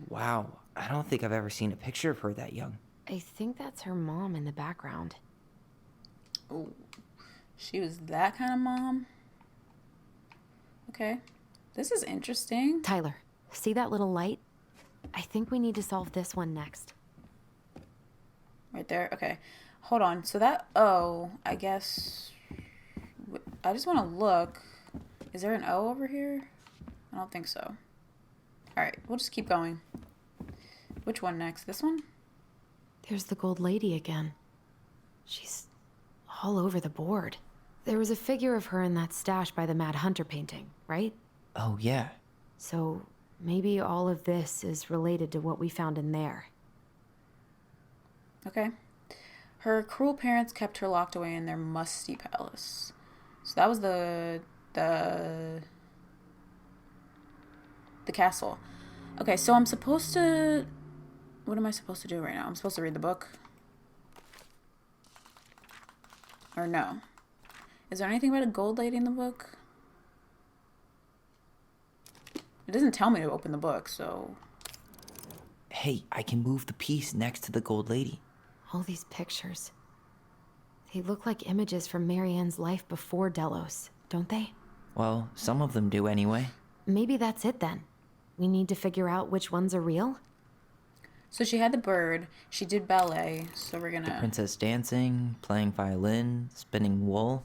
F: Wow, I don't think I've ever seen a picture of her that young.
B: I think that's her mom in the background.
A: Oh, she was that kind of mom? Okay. This is interesting.
B: Tyler, see that little light? I think we need to solve this one next.
A: Right there? Okay. Hold on. So that O, I guess... I just want to look. Is there an O over here? I don't think so. Alright, we'll just keep going. Which one next? This one?
B: There's the gold lady again. She's all over the board. There was a figure of her in that stash by the Mad Hunter painting, right?
F: Oh, yeah.
B: So maybe all of this is related to what we found in there.
A: Okay. Her cruel parents kept her locked away in their musty palace. So that was the castle. Okay, so I'm supposed to... What am I supposed to do right now? I'm supposed to read the book? Or no? Is there anything about a gold lady in the book? It doesn't tell me to open the book, so...
F: Hey, I can move the piece next to the gold lady.
B: All these pictures. They look like images from Marianne's life before Delos, don't they?
F: Well, some of them do anyway.
B: Maybe that's it then. We need to figure out which ones are real?
A: So she had the bird, she did ballet, so we're
F: The
A: gonna...
F: princess dancing, playing violin, spinning wool.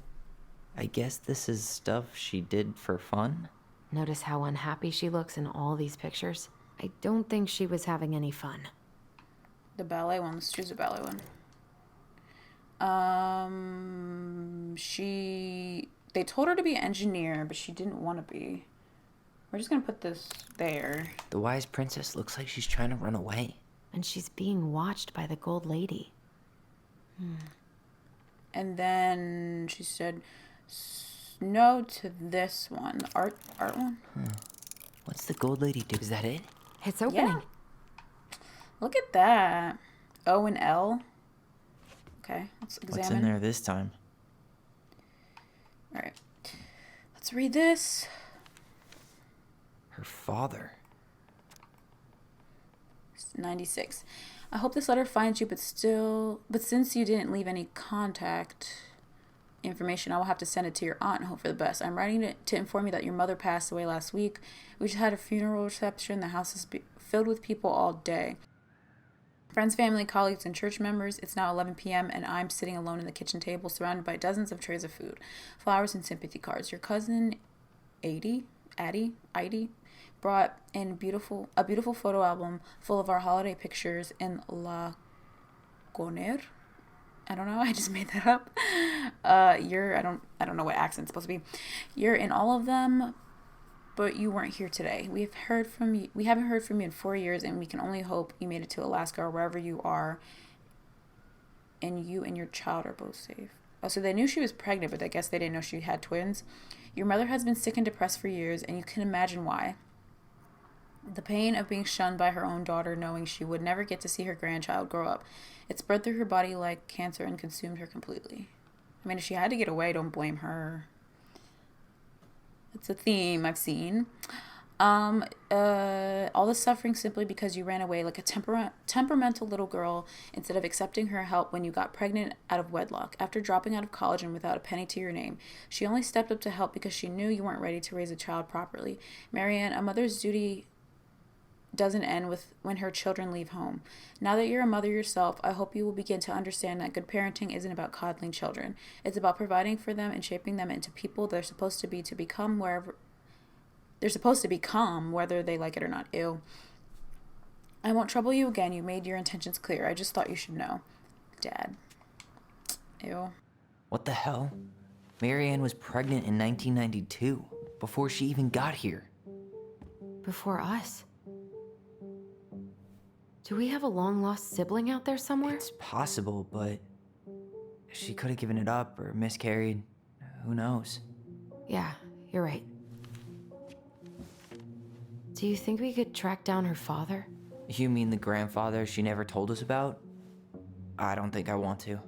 F: I guess this is stuff she did for fun?
B: Notice how unhappy she looks in all these pictures? I don't think she was having any fun.
A: The ballet one, let's choose a ballet one. They told her to be an engineer, but she didn't want to be. We're just gonna put this there.
F: The wise princess looks like she's trying to run away.
B: And she's being watched by the gold lady.
A: And then she said no to this one, the art one.
F: What's the gold lady do? Is that it?
B: It's opening.
A: Yeah. Look at that. O and L. Okay, let's examine.
F: What's in there this time?
A: All right, let's read this.
F: Her father.
A: 96. I hope this letter finds you, but since you didn't leave any contact information, I will have to send it to your aunt and hope for the best. I'm writing it to inform you that your mother passed away last week. We just had a funeral reception. The house is filled with people all day. Friends, family, colleagues, and church members. It's now 11 p.m. and I'm sitting alone in the kitchen table surrounded by dozens of trays of food, flowers, and sympathy cards. Your cousin, Addie, brought in a beautiful photo album full of our holiday pictures in La Goner. I don't know. I just made that up. I don't know what accent's supposed to be. You're in all of them, but you weren't here today. We haven't heard from you in 4 years, and we can only hope you made it to Alaska or wherever you are, and you and your child are both safe. Oh, so they knew she was pregnant, but I guess they didn't know she had twins. Your mother has been sick and depressed for years, and you can imagine why. The pain of being shunned by her own daughter, knowing she would never get to see her grandchild grow up. It spread through her body like cancer and consumed her completely. I mean, if she had to get away, don't blame her. It's a theme I've seen. All the suffering simply because you ran away like a temperamental little girl instead of accepting her help when you got pregnant out of wedlock. After dropping out of college and without a penny to your name, she only stepped up to help because she knew you weren't ready to raise a child properly. Marianne, a mother's duty doesn't end when her children leave home. Now that you're a mother yourself, I hope you will begin to understand that good parenting isn't about coddling children. It's about providing for them and shaping them into people they're supposed to become whether they like it or not. Ew. I won't trouble you again. You made your intentions clear. I just thought you should know. Dad. Ew.
F: What the hell? Marianne was pregnant in 1992, before she even got here.
B: Before us. Do we have a long-lost sibling out there somewhere?
F: It's possible, but she could have given it up or miscarried. who knows?
B: Yeah, you're right. Do you think we could track down her father?
F: You mean the grandfather she never told us about? I don't think I want to.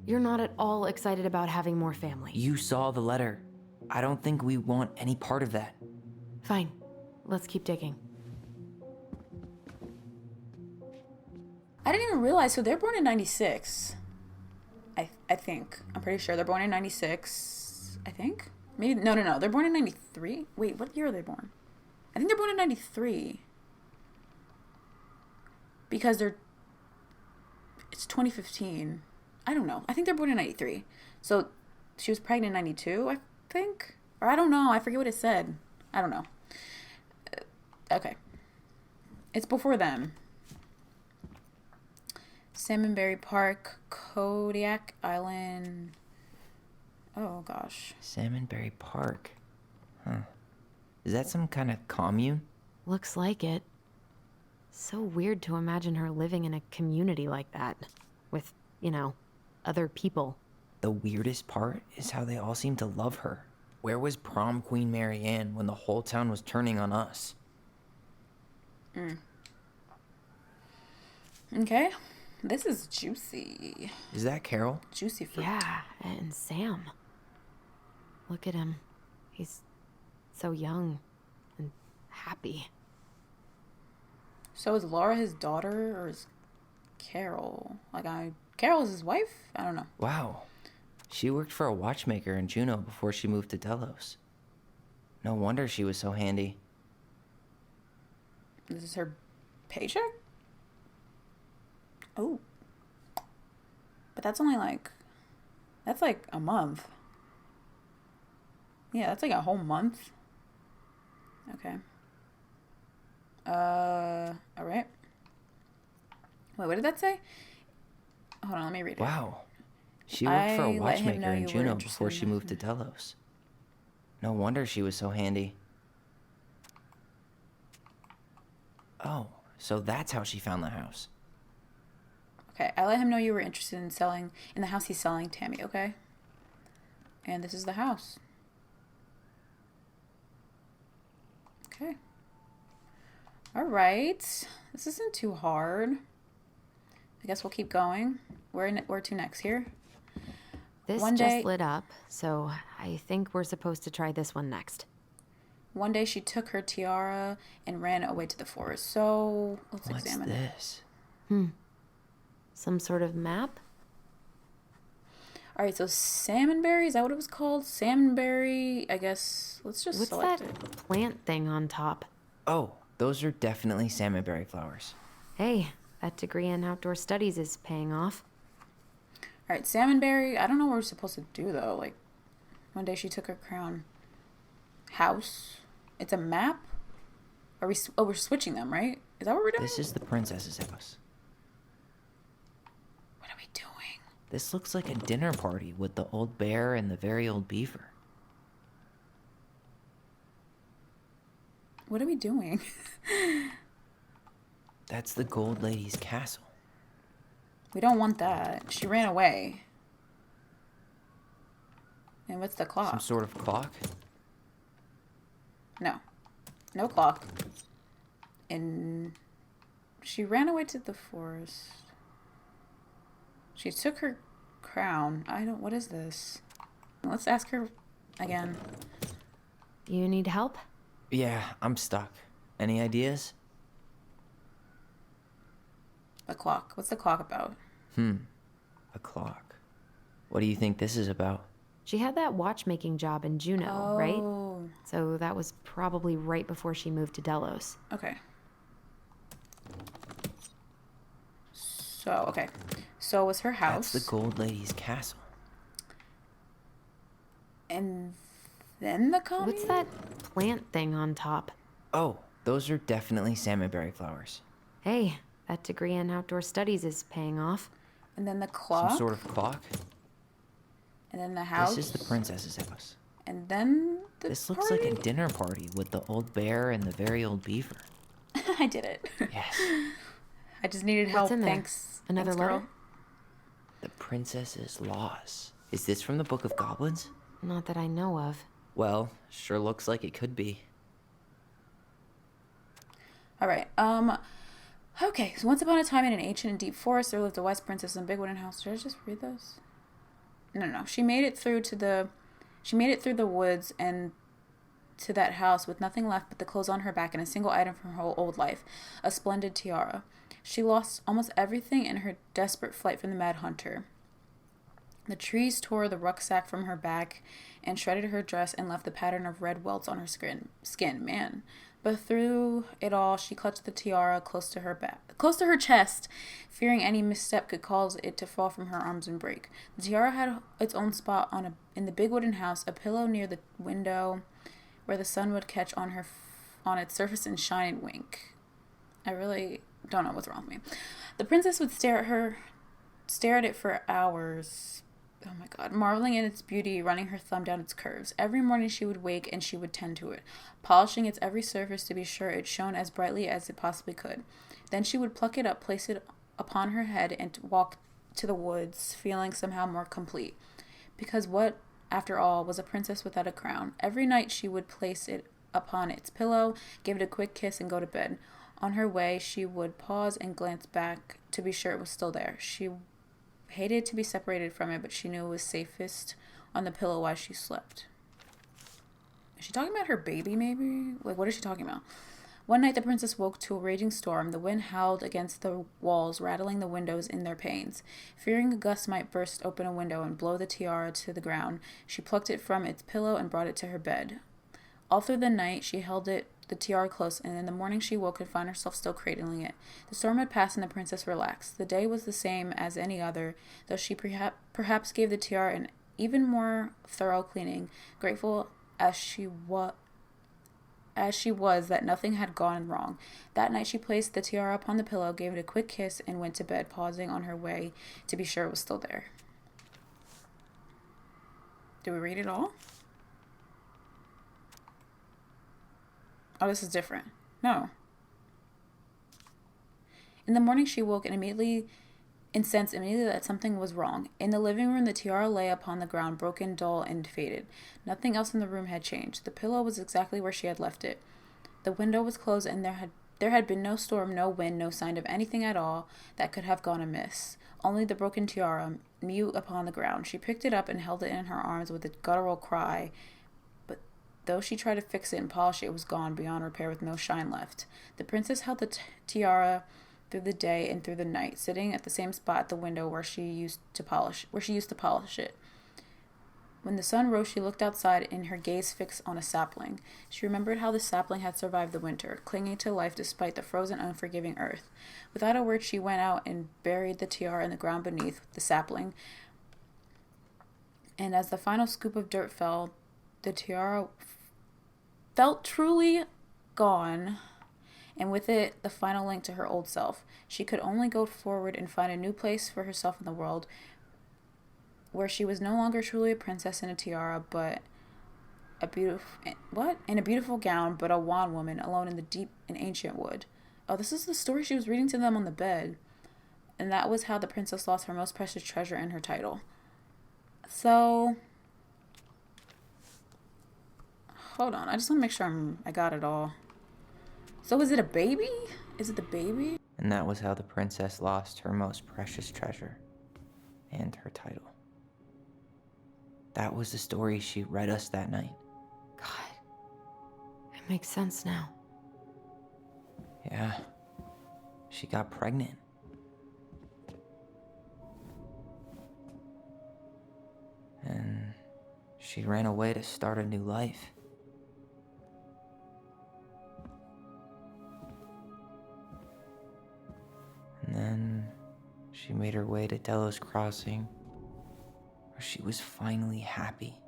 B: You're not at all excited about having more family.
F: You saw the letter. I don't think we want any part of that.
B: Fine. Let's keep digging.
A: I didn't even realize. So they're born in 96. I think. I'm pretty sure they're born in 96. I think. Maybe. No. They're born in 93. Wait, what year are they born? I think they're born in 93. Because it's 2015. I don't know. I think they're born in 93. So she was pregnant in 92, I think. Or I don't know. I forget what it said. I don't know. Okay. It's before them. Salmonberry Park, Kodiak Island. Oh, gosh.
F: Salmonberry Park. Huh. Is that some kind of commune?
B: Looks like it. So weird to imagine her living in a community like that. With, other people.
F: The weirdest part is how they all seem to love her. Where was prom queen Mary Ann when the whole town was turning on us?
A: Okay. This is juicy.
F: Is that Carol?
A: Juicy fruit.
B: Yeah, and Sam. Look at him. He's so young and happy.
A: So is Laura his daughter or is Carol? Carol is his wife? I don't know.
F: Wow. She worked for a watchmaker in Juneau before she moved to Delos. No wonder she was so handy.
A: This is her paycheck? Oh. But that's only that's like a month. Yeah, that's like a whole month. Okay. Alright. Wait, what did that say? Hold on, let me read it.
F: Wow. She worked for a
A: I let him
F: watchmaker
A: know
F: in
A: you were
F: Juneau
A: interested
F: before
A: in
F: she
A: that.
F: moved to Delos. No wonder she was so handy. Oh, so that's how she found the house.
A: Okay, I let him know you were interested in the house he's selling, Tammy, okay? And this is the house. Okay. Alright. This isn't too hard. I guess we'll keep going. Where to next here?
B: This
A: One day-
B: just lit up, so I think we're supposed to try this one next.
A: One day she took her tiara and ran away to the forest. So, let's
F: What's
A: examine.
F: this?
B: Some sort of map?
A: Alright, so salmonberry, is that what it was called? Salmonberry, I guess. Let's just
B: What's
A: select
B: that
A: it.
B: plant thing on top?
F: Oh, those are definitely salmonberry flowers.
B: Hey, that degree in outdoor studies is paying off.
A: Alright, salmonberry. I don't know what we're supposed to do, though. One day she took her crown. House. It's a map? We're switching them, right? Is that what we're doing?
F: This is the princess's house.
A: What are we doing?
F: This looks like a dinner party with the old bear and the very old beaver.
A: What are we doing?
F: That's the gold lady's castle.
A: We don't want that. She ran away. And what's the clock?
F: Some sort of clock?
A: No. No clock. And she ran away to the forest. She took her crown. What is this? Let's ask her again.
B: You need help?
F: Yeah, I'm stuck. Any ideas?
A: The clock. What's the clock about?
F: A clock. What do you think this is about?
B: She had that watchmaking job in Juneau, right?
A: Oh.
B: So that was probably right before she moved to Delos.
A: Okay. Okay. So it was her house.
F: That's the gold lady's castle.
A: And then the commune?
B: What's that plant thing on top?
F: Oh, those are definitely salmonberry flowers.
B: Hey, that degree in outdoor studies is paying off.
A: And then the clock?
F: Some sort of clock?
A: And then the house?
F: This is the princess's house.
A: And then the
F: This looks like
A: party?
F: a dinner party with the old bear and the very old beaver.
A: I did it.
F: Yes.
A: I just needed help.
B: What's in there?
A: Thanks.
B: Another
A: Thanks, girl.
B: letter?
F: The princess's laws. Is this from the Book of Goblins?
B: Not that I know of.
F: Well, sure looks like it could be.
A: All right. Okay. So once upon a time in an ancient and deep forest, there lived a wise princess in a big wooden house. Did I just read this? No. She made it through the woods and to that house with nothing left but the clothes on her back and a single item from her old life, a splendid tiara. She lost almost everything in her desperate flight from the mad hunter. The trees tore the rucksack from her back and shredded her dress and left the pattern of red welts on her skin. Man. But through it all, she clutched the tiara close to her chest, fearing any misstep could cause it to fall from her arms and break. The tiara had its own spot in the big wooden house, a pillow near the window where the sun would catch on its surface and shine and wink. I really don't know what's wrong with me. The princess would stare at it for hours. Oh my god, marveling at its beauty, running her thumb down its curves. Every morning she would wake and she would tend to it, polishing its every surface to be sure it shone as brightly as it possibly could. Then she would pluck it up, place it upon her head, and walk to the woods, feeling somehow more complete. Because what, after all, was a princess without a crown? Every night she would place it upon its pillow, give it a quick kiss, and go to bed. On her way, she would pause and glance back to be sure it was still there. She hated to be separated from it, but she knew it was safest on the pillow while she slept. Is she talking about her baby, maybe? Like, what is she talking about? One night, the princess woke to a raging storm. The wind howled against the walls, rattling the windows in their panes. Fearing a gust might burst open a window and blow the tiara to the ground, she plucked it from its pillow and brought it to her bed. All through the night, she held the tiara close, and in the morning she woke and found herself still cradling it. The storm had passed, and the princess relaxed. The day was the same as any other, though she perhaps gave the tiara an even more thorough cleaning, grateful as she was that nothing had gone wrong. That night she placed the tiara upon the pillow, gave it a quick kiss, and went to bed, pausing on her way to be sure it was still there. Do we read it all? Oh, this is different. No. In the morning she woke and immediately that something was wrong. In the living room, the tiara lay upon the ground, broken, dull, and faded. Nothing else in the room had changed. The pillow was exactly where she had left it. The window was closed, and there had been no storm, no wind, no sign of anything at all that could have gone amiss. Only the broken tiara, mute upon the ground. She picked it up and held it in her arms with a guttural cry, but though she tried to fix it and polish it, it was gone, beyond repair, with no shine left. The princess held the tiara through the day and through the night, sitting at the same spot at the window where she used to polish it. When the sun rose, she looked outside, and her gaze fixed on a sapling. She remembered how the sapling had survived the winter, clinging to life despite the frozen, unforgiving earth. Without a word, she went out and buried the tiara in the ground beneath the sapling. And as the final scoop of dirt fell, the tiara felt truly gone, and with it, the final link to her old self. She could only go forward and find a new place for herself in the world, where she was no longer truly a princess in a tiara, but in a beautiful gown, but a wan woman, alone in the deep and ancient wood. Oh, this is the story she was reading to them on the bed. And that was how the princess lost her most precious treasure and her title. So, hold on, I just want to make sure I got it all. So is it a baby? Is it the baby?
F: And that was how the princess lost her most precious treasure and her title. That was the story she read us that night.
B: God, it makes sense now.
F: Yeah, she got pregnant. And she ran away to start a new life. And then she made her way to Delos Crossing, where she was finally happy.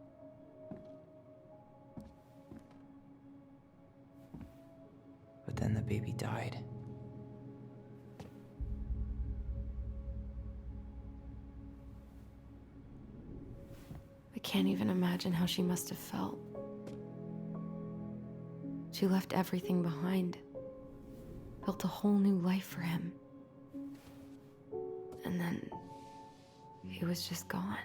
F: But then the baby died.
B: I can't even imagine how she must have felt. She left everything behind, built a whole new life for him. And then he was just gone.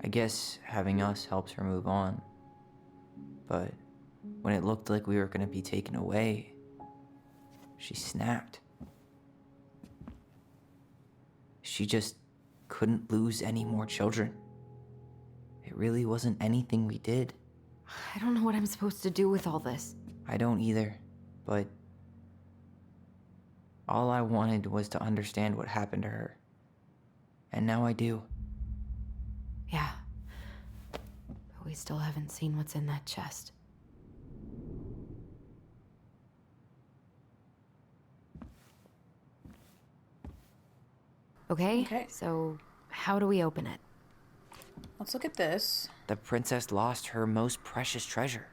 F: I guess having us helps her move on. But when it looked like we were gonna be taken away, she snapped. She just couldn't lose any more children. It really wasn't anything we did.
B: I don't know what I'm supposed to do with all this.
F: I don't either, but all I wanted was to understand what happened to her. And now I do.
B: Yeah. But we still haven't seen what's in that chest. Okay, so how do we open it?
A: Let's look at this.
F: The princess lost her most precious treasure.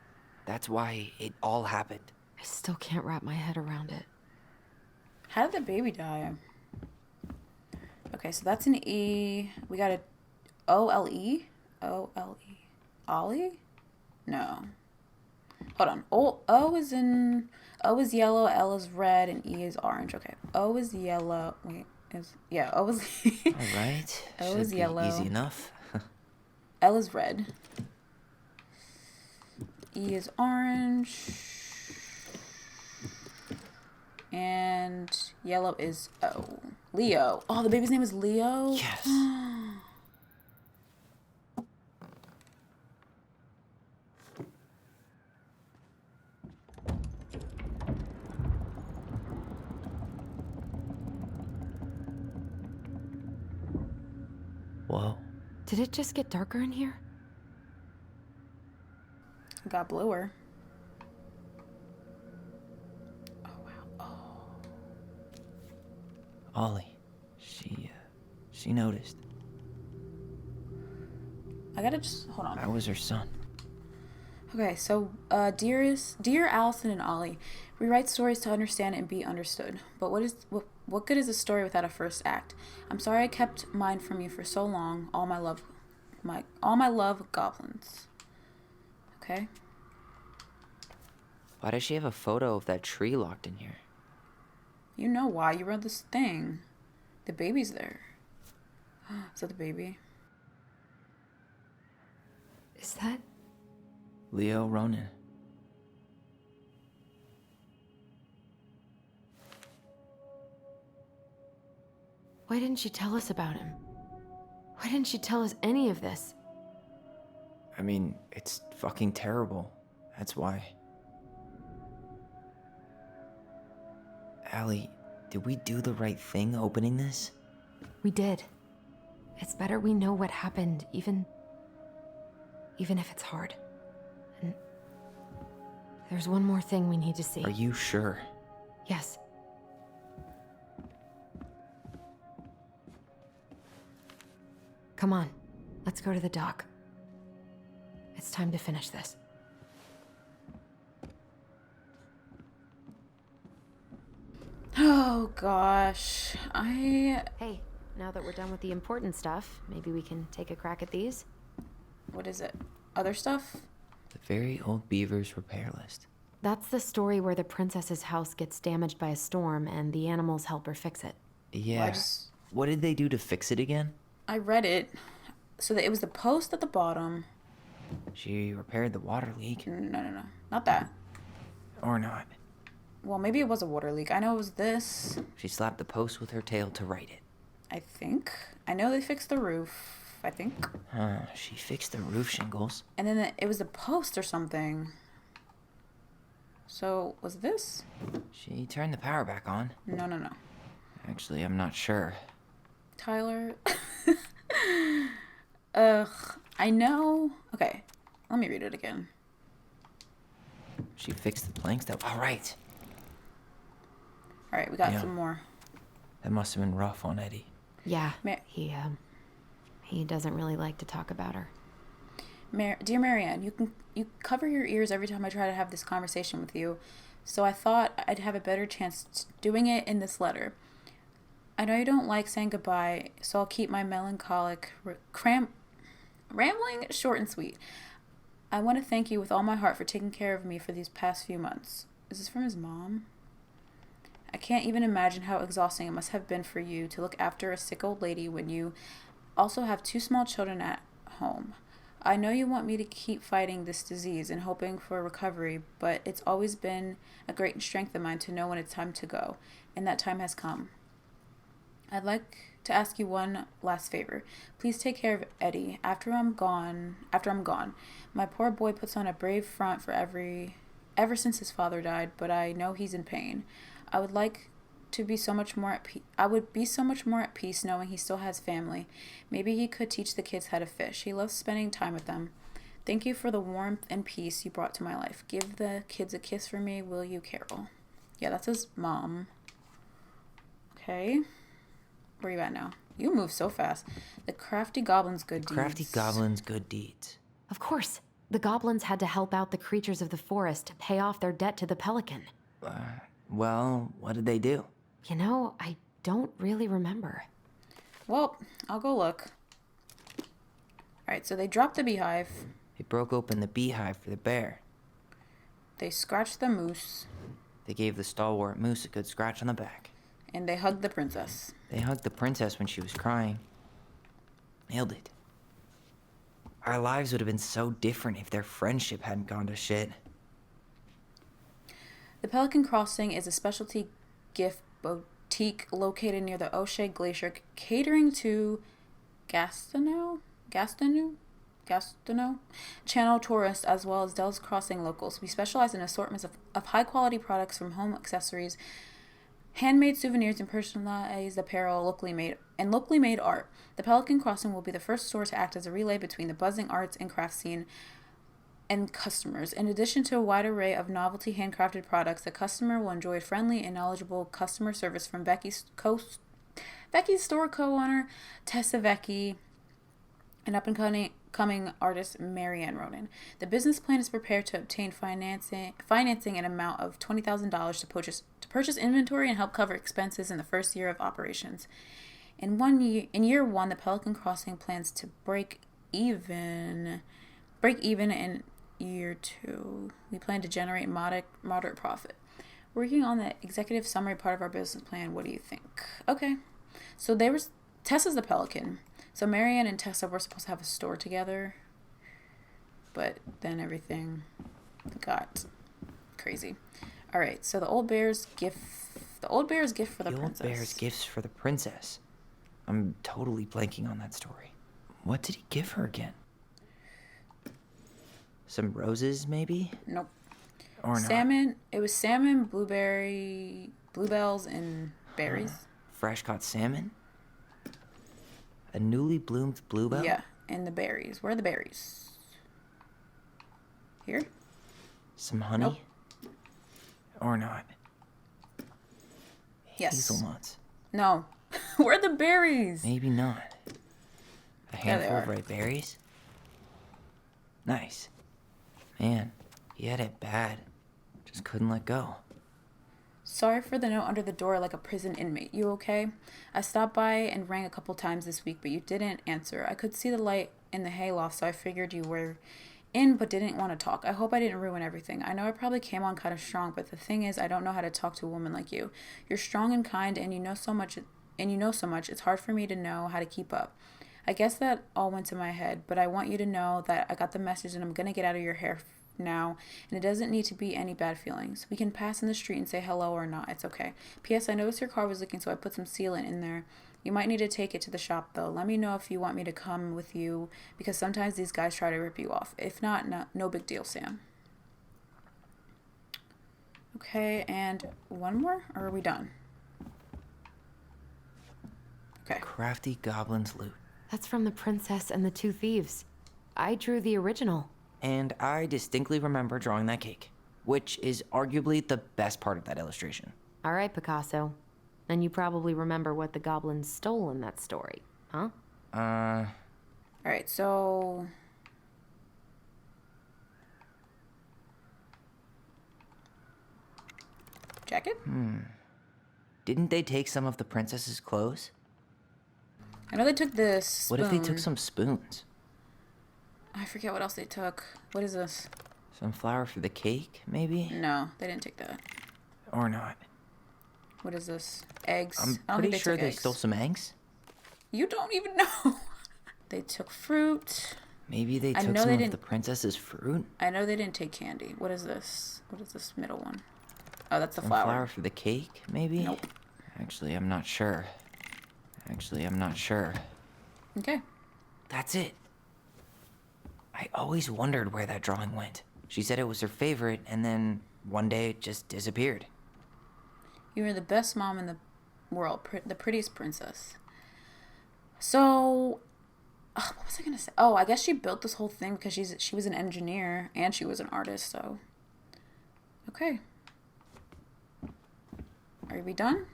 F: That's why it all happened.
B: I still can't wrap my head around it.
A: How did the baby die? Okay, so that's an E. We got a O-L-E? O-L-E. Ollie? No. Hold on. O is yellow, L is red, and E is orange. Okay. O is yellow. Wait. O is...
F: All right.
A: O
F: Should
A: is
F: be
A: yellow.
F: Easy enough.
A: L is red. E is orange. And yellow is O. Leo. Oh, the baby's name is Leo?
F: Yes. Whoa.
B: Did it just get darker in here?
A: It got bluer.
F: Ollie. She noticed.
A: I gotta just... Hold on.
F: I was her son.
A: Okay, so, dear Allison and Ollie, we write stories to understand and be understood. But what good is a story without a first act? I'm sorry I kept mine from you for so long. All my love, goblins. Okay.
F: Why does she have a photo of that tree locked in here?
A: You know why. You read this thing. The baby's there. Is that the baby?
B: Is that...
F: Leo Ronan.
B: Why didn't she tell us about him? Why didn't she tell us any of this?
F: I mean, it's fucking terrible. That's why. Allie, did we do the right thing opening this?
B: We did. It's better we know what happened, even if it's hard. And there's one more thing we need to see.
F: Are you sure?
B: Yes. Come on, let's go to the dock. It's time to finish this.
A: Oh, gosh.
B: Hey, now that we're done with the important stuff, maybe we can take a crack at these?
A: What is it? Other stuff?
F: The very old beaver's repair list.
B: That's the story where the princess's house gets damaged by a storm and the animals help her fix it.
F: Yeah. What did they do to fix it again?
A: I read it. So that it was the post at the bottom.
F: She repaired the water leak.
A: No. Not that.
F: Or not.
A: Well, maybe it was a water leak. I know it was this.
F: She slapped the post with her tail to write it.
A: I think. I know they fixed the roof. I think.
F: She fixed the roof shingles.
A: And then it was a post or something. So, was this?
F: She turned the power back on.
A: No.
F: Actually, I'm not sure.
A: Tyler. Ugh. I know. Okay. Let me read it again.
F: She fixed the planks that... All right.
A: Alright, we got some more.
F: That must have been rough on Eddie.
B: Yeah, he doesn't really like to talk about her.
A: Dear Marianne, you cover your ears every time I try to have this conversation with you, so I thought I'd have a better chance doing it in this letter. I know you don't like saying goodbye, so I'll keep my melancholic rambling short and sweet. I want to thank you with all my heart for taking care of me for these past few months. Is this from his mom? I can't even imagine how exhausting it must have been for you to look after a sick old lady when you also have two small children at home. I know you want me to keep fighting this disease and hoping for recovery, but it's always been a great strength of mine to know when it's time to go, and that time has come. I'd like to ask you one last favor. Please take care of Eddie after I'm gone. My poor boy puts on a brave front for ever since his father died, but I know he's in pain. I would be so much more at peace knowing he still has family. Maybe he could teach the kids how to fish. He loves spending time with them. Thank you for the warmth and peace you brought to my life. Give the kids a kiss for me, will you, Carol? Yeah, that's his mom. Okay. Where you at now? You move so fast. The crafty goblin's good deeds.
F: Crafty goblins' good deeds.
B: Of course. The goblins had to help out the creatures of the forest to pay off their debt to the pelican.
F: Well, what did they do?
B: You know, I don't really remember.
A: Well, I'll go look. Alright, so they dropped the beehive.
F: They broke open the beehive for the bear.
A: They scratched the moose.
F: They gave the stalwart moose a good scratch on the back.
A: And they hugged the princess.
F: They hugged the princess when she was crying. Nailed it. Our lives would have been so different if their friendship hadn't gone to shit.
A: The Pelican Crossing is a specialty gift boutique located near the O'Shea Glacier, catering to Gastineau Channel tourists as well as Delos Crossing locals. We specialize in assortments of high-quality products from home accessories, handmade souvenirs, and personalized apparel, locally made art. The Pelican Crossing will be the first store to act as a relay between the buzzing arts and craft scene and customers. In addition to a wide array of novelty handcrafted products, the customer will enjoy friendly and knowledgeable customer service from Becky's store co-owner, Tessa Vecchi, and up-and-coming artist Marianne Ronan. The business plan is prepared to obtain financing an amount of $20,000 to purchase inventory and help cover expenses in the first year of operations. In year one, the Pelican Crossing plans to break even in year two. We plan to generate moderate profit. Working on the executive summary part of our business plan. What do you think? Okay. So Tessa's the Pelican. So Marianne and Tessa were supposed to have a store together, but then everything got crazy. All right. So the old bear's gift for the princess.
F: The old bear's gifts for the princess. I'm totally blanking on that story. What did he give her again? Some roses, maybe?
A: Nope.
F: Or not.
A: Salmon. It was salmon, bluebells, and berries.
F: Fresh caught salmon? A newly bloomed bluebell?
A: Yeah, and the berries. Where are the berries? Here?
F: Some honey?
A: Nope.
F: Or not?
A: Yes.
F: Hazelnuts?
A: No. Where are the berries?
F: Maybe not. A handful of
A: are.
F: ripe berries? Nice. Man, he had it bad. Just couldn't let go.
A: Sorry for the note under the door like a prison inmate. You okay? I stopped by and rang a couple times this week, but you didn't answer. I could see the light in the hayloft, so I figured you were in but didn't want to talk. I hope I didn't ruin everything. I know I probably came on kind of strong, but the thing is I don't know how to talk to a woman like you. You're strong and kind, and you know so much, it's hard for me to know how to keep up. I guess that all went to my head, but I want you to know that I got the message and I'm going to get out of your hair now, and it doesn't need to be any bad feelings. We can pass in the street and say hello or not. It's okay. P.S. I noticed your car was leaking, so I put some sealant in there. You might need to take it to the shop, though. Let me know if you want me to come with you, because sometimes these guys try to rip you off. If not, no big deal, Sam. Okay, and one more, or are we done? Okay.
F: Crafty goblin's loot.
B: That's from The Princess and the Two Thieves. I drew the original.
F: And I distinctly remember drawing that cake, which is arguably the best part of that illustration.
B: All right, Picasso. And you probably remember what the goblins stole in that story, huh?
A: All right, so... Jacket?
F: Didn't they take some of the princess's clothes?
A: I know they took this spoon.
F: What if they took some spoons?
A: I forget what else they took. What is this?
F: Some flour for the cake, maybe?
A: No, they didn't take that.
F: Or not.
A: What is this? Eggs.
F: I'm
A: I don't
F: pretty
A: think
F: sure
A: took
F: they
A: eggs.
F: stole some eggs.
A: You don't even know. They took fruit.
F: Maybe they
A: I
F: took
A: know
F: some
A: they
F: of
A: didn't-
F: the princess's fruit?
A: I know they didn't take candy. What is this? What is this middle one? Oh, that's the
F: Some
A: flower.
F: flour for the cake, maybe?
A: Nope.
F: Actually, I'm not sure.
A: Okay.
F: That's it. I always wondered where that drawing went. She said it was her favorite, and then one day it just disappeared.
A: You were the best mom in the world, the prettiest princess. So, what was I gonna say? Oh, I guess she built this whole thing because she was an engineer and she was an artist. So, okay. Are we done?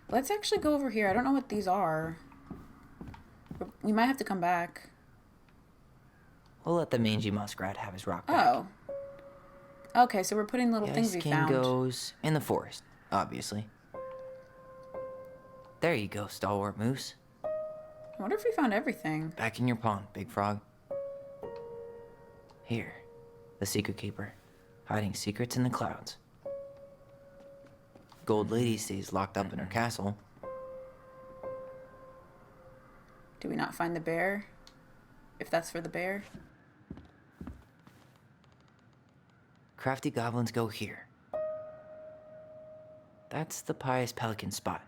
A: Let's actually go over here. I don't know what these are. We might have to come back.
F: We'll let the mangy muskrat have his rock back.
A: Oh. Okay, so we're putting little things we
F: King
A: found.
F: goes in the forest, obviously. There you go, stalwart moose.
A: I wonder if we found everything.
F: Back in your pond, big frog. Here, the secret keeper, hiding secrets in the clouds. Gold lady stays locked up in her castle.
A: Did we not find the bear? If that's for the bear.
F: Crafty goblins go here. That's the pious pelican spot.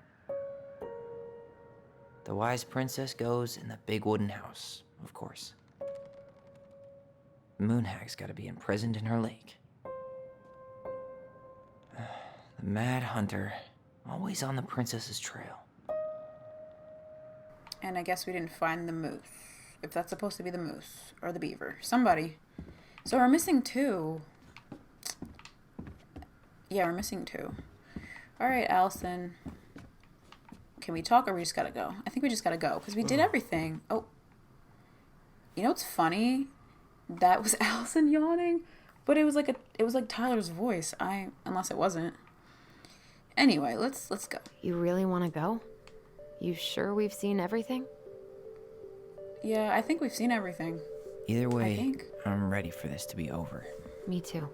F: The wise princess goes in the big wooden house, of course. The moon hag's gotta be imprisoned in her lake. The mad hunter, always on the princess's trail.
A: And I guess we didn't find the moose. If that's supposed to be the moose. Or the beaver. Somebody. So we're missing 2. Yeah, we're missing 2. Alright, Allison. Can we talk or we just gotta go? I think we just gotta go. Because we did everything. Oh. You know what's funny? That was Allison yawning. But it was like Tyler's voice. Unless it wasn't. Anyway, let's go.
B: You really want to go? You sure we've seen everything?
A: Yeah, I think we've seen everything.
F: Either way,
A: think.
F: I'm ready for this to be over.
B: Me too.